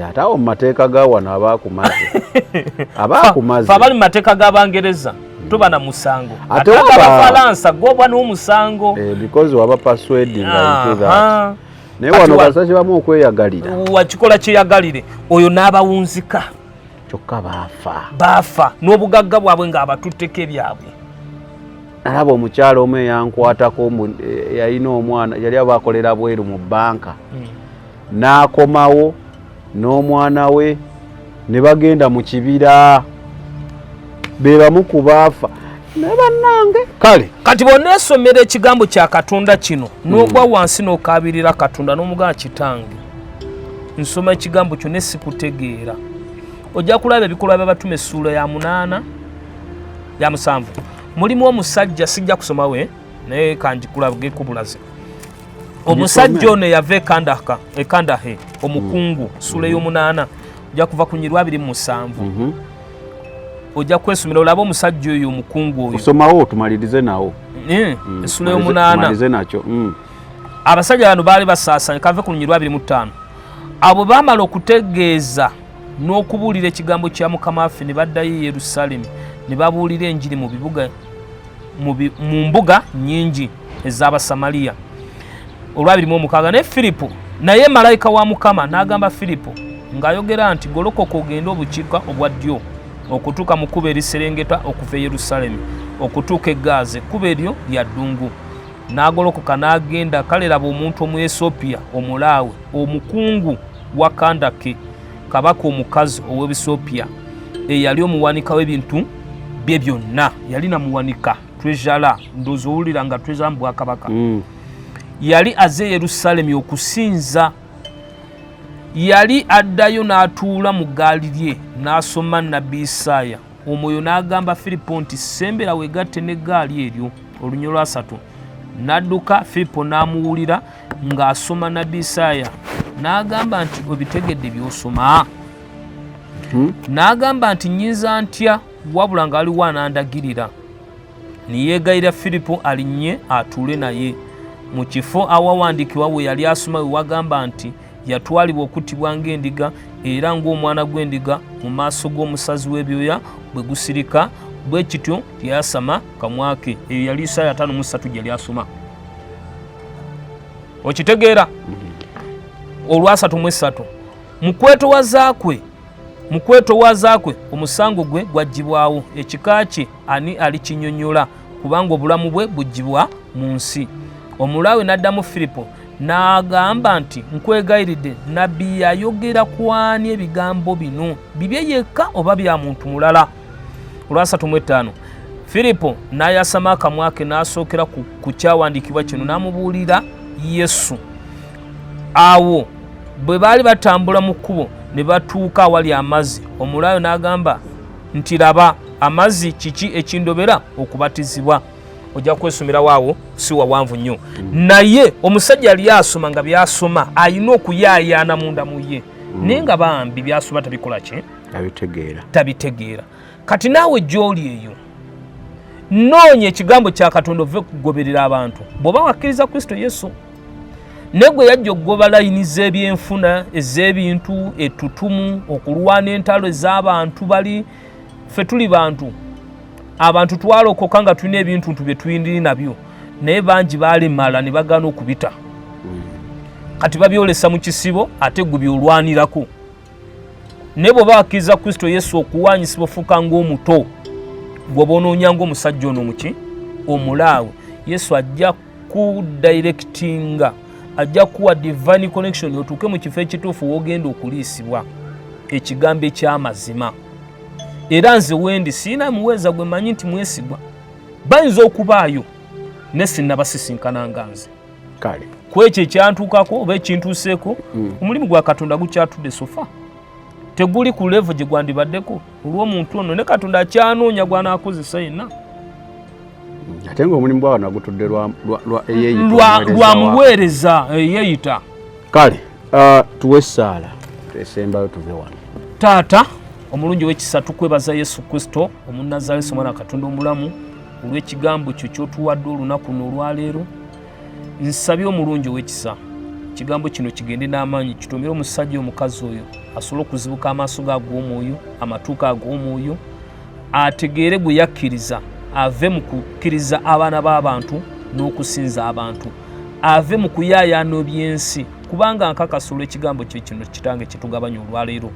A: Ate awo mu mateeka ga wano abaakumaze
B: abali mu mateeka g'Abangereza tuba na musango. Ate Abafalansa gobwa n'omusango.
A: Because waba persuading into that. Naye wano basajja bamu okweyagalira.
B: Wakikola kyeyagalire oyo n'abawunzika.
A: Kyokka
B: baafa n'obugagga bwabwe ng'abatutteko ebyabwe.
A: Alaba omukyalo omu eyankwatako yalina omwana yali abakolera bweru mu bbanka. N'akomawo n'omwana we ne bagenda mu kibira be bamu ku baafa ne bannange. Kale
B: kati bonna esomera ekigambo kya Katonda kino n'ogwa wansi n'okabirira Katonda n'omugamba kitange nsoma ekigambo kyo ne sikutegeera. Ojja kulaba ebikolwa by'abatume essuula ya 8 ya 7. Mulimu omusajja sijja kusoma we naye kanjikulabge ku bulaze. Omusajja ono yava ekandahe omukungu sule y'omunana ojja kuva ku nyirwa 27. Ojja kwesomera olaba omusajja oyo omukungu oyo.
A: Osomawo tumalirize nawo.
B: Sule y'omunana.
A: Tumalirize nakyo.
B: abasajja bano baali basaasanye kave ku lunyirwa 25 abo baamala okutegeeza n'okubuulira ekigambo kya Mukama waffe ne baddayo e Yerusaalemi ne babuulira enjiri mu mbuga nnyingi ez'Abasamaliya. Olwabiri mu mukaaga ne Filipo naye malayika wa Mukama n'agamba Filipo ng'ayogera nti golokoka ogende obukiika obwa ddyo okutuuka mu kkubo eriserengeta okuva e Yerusaalemi okutuuka e Gaza, ekkubo eryo lya ddungu. N'agolokoka n'agenda, kale laba omuntu Omuyesopiya omulaawe omukungu wa Kandake kabaka omukazi ow'Ebisopiya eyali omuwanika w'ebintu bye byonna, yali namuwanika treasure, ndowooza owulira nga treasure mu Bwakabaka. Yali azze e Yerusaalemi okusinza. Yali addayo n'atuula mu ggaali lye n'asoma nnabbi Isaaya. Omwoyo n'agamba Filipo nti sembera weegatte n'eggaali eryo. Olunyiriri lwa 3 n'adduka, Filipo n'amuwulira ng'asoma nnabbi Isaaya. N'agamba nti obitegedde by'osoma? N'agamba nti nnyinza ntya wabula nga waliwo anandagirira. Ne yeegayirira Filipo alinnye atuule naye. Mu kifo awawandiikibwa we yali asoma we wagamba nti yatwalibwa okuttibwa ng'endiga era ng'omwana gw'endiga mu maaso g'omusazi w'ebyoya bwe gusirika, bwe kityo teyasama kamwa ke. Eyo yali Isaaya 5:3 gye lyasoma. Okitegeera? Olwa 3:3 mu kwetowaza kwe omusango gwe gwaggyibwawo, ekika kye ani alikinyonnyola kubanga obulamu bwe buggyibwa mu nsi. Omulaawe n'addamu Filipo n'agamba nti nkwegayiridde, nabbi yayogera ku ani ebigambo bino, bibye yekka oba bya muntu mulala? Olwa 3:5 Filipo n'ayasama akamwa ke n'asookera ku kyawandiikibwa kino n'amubuulira Yesu. Awo bwe baali batambula mu kkubo ne batuuka awali amazzi, omulaawe n'agamba nti laba amazzi kiki ekindobera okubatizibwa. Ojja kwesomera waawo si wawanvu nnyo. Naye omusajja yali asoma nga byasoma alina okuyaayaana munda mu ye. Naye nga bambi byasoma tabikola ki? Tabitegeera. Kati naawe gy'oli eyo noonya ekigambo kya Katonda ove kugoberera abantu bw'oba wakkiriza Kristo Yesu. Ne gwe yajja okugoba layini z'ebyenfuna ez'ebintu, ettutumu, okulwana entalo ez'abantu bali ffe tuli bantu. Abantu twalokoka nga tulina ebintu bye tuyindiri nabyo, naye bangi baalemala ne bagaana okubita. Kati babyolesa mu kisibo ate gwe byolwanirako. Ne bw'oba wakkiriza Kristo Yesu okuwanyisibwa ofuuka ng'omuto, bw'oba onoonya ng'omusajja ono muki omulaawe, Yesu ajja kudirectinga, ajja kuwa divine connection otuuke mu kifo ekituufu w'ogenda okuliisibwa ekigambo eky'amazima. Era nze wendi siina muweereza gwe manyi nti mwesigwa. Bayinza okubaayo ne sinnabasisinkananga nze.
A: Kale
B: ku ekyo ekyantuukako oba ekintuuseeko, omulimu gwa Katonda gukyatudde sofa. Teguli ku level gye gwandibaddeko olw'omuntu ono, ne Katonda akyanoonya gw'anaakozesa yenna.
A: Ate ng'omulimu gwa nagutudde
B: lwa muweereza eyeeyita.
A: Kale tuwe essaala twesembayo tuve wano.
B: Taata omulungi w'ekisa, tukwebaza Yesu Kristo omunnazaaleesi omwana Katonda omulamu olw'ekigambo kyo ky'otuwadde olunaku luno olwaleero. Nsabye omulungi w'ekisa ekigambo kino kigende n'amaanyi, kitomere omusajja omukazi oyo asobole okuzibuka amaaso ge ag'omwoyo, amatuuko ag'omwoyo, ategeere gwe yakkiriza, ave mu kukkiriza abaana b'abantu n'okusinza abantu, ave mu kuyaayaana by'ensi, kubanga nkakasa olw'ekigambo kye kino kitange kitugabanya olwaleero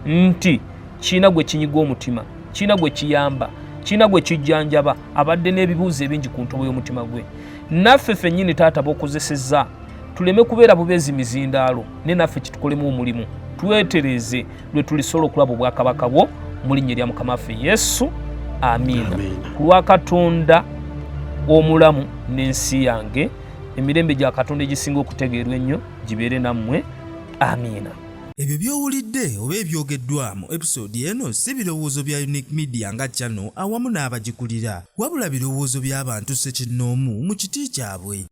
B: nti kiina gwe kinyiga omutima, kiina gwe kiyamba, kiina gwe kijjanjaba, abadde n'ebibuuzo ebingi ku ntobo y'omutima gwe. Naffe ffennyini taata b'okozesezza tuleme kubeera bubeezi mizindaalo, ne naffe kitukolemu omulimu, twetereze lwe tulisobola okulaba obwakabaka bwo mu linnya lya Mukama waffe Yesu. Amiina. Ku lwa Katonda omulamu n'ensi yange, emirembe gya Katonda egisinga okutegeerwa ennyo gibeere nammwe. Amiina.
E: Ebyo by'owulidde oba ebyogeddwa mu episode eno si birowoozo bya UNIQE Media nga channel awamu n'abagikulira, wabula birowoozo by'abantu ssekinnoomu mu kiti kyabwe.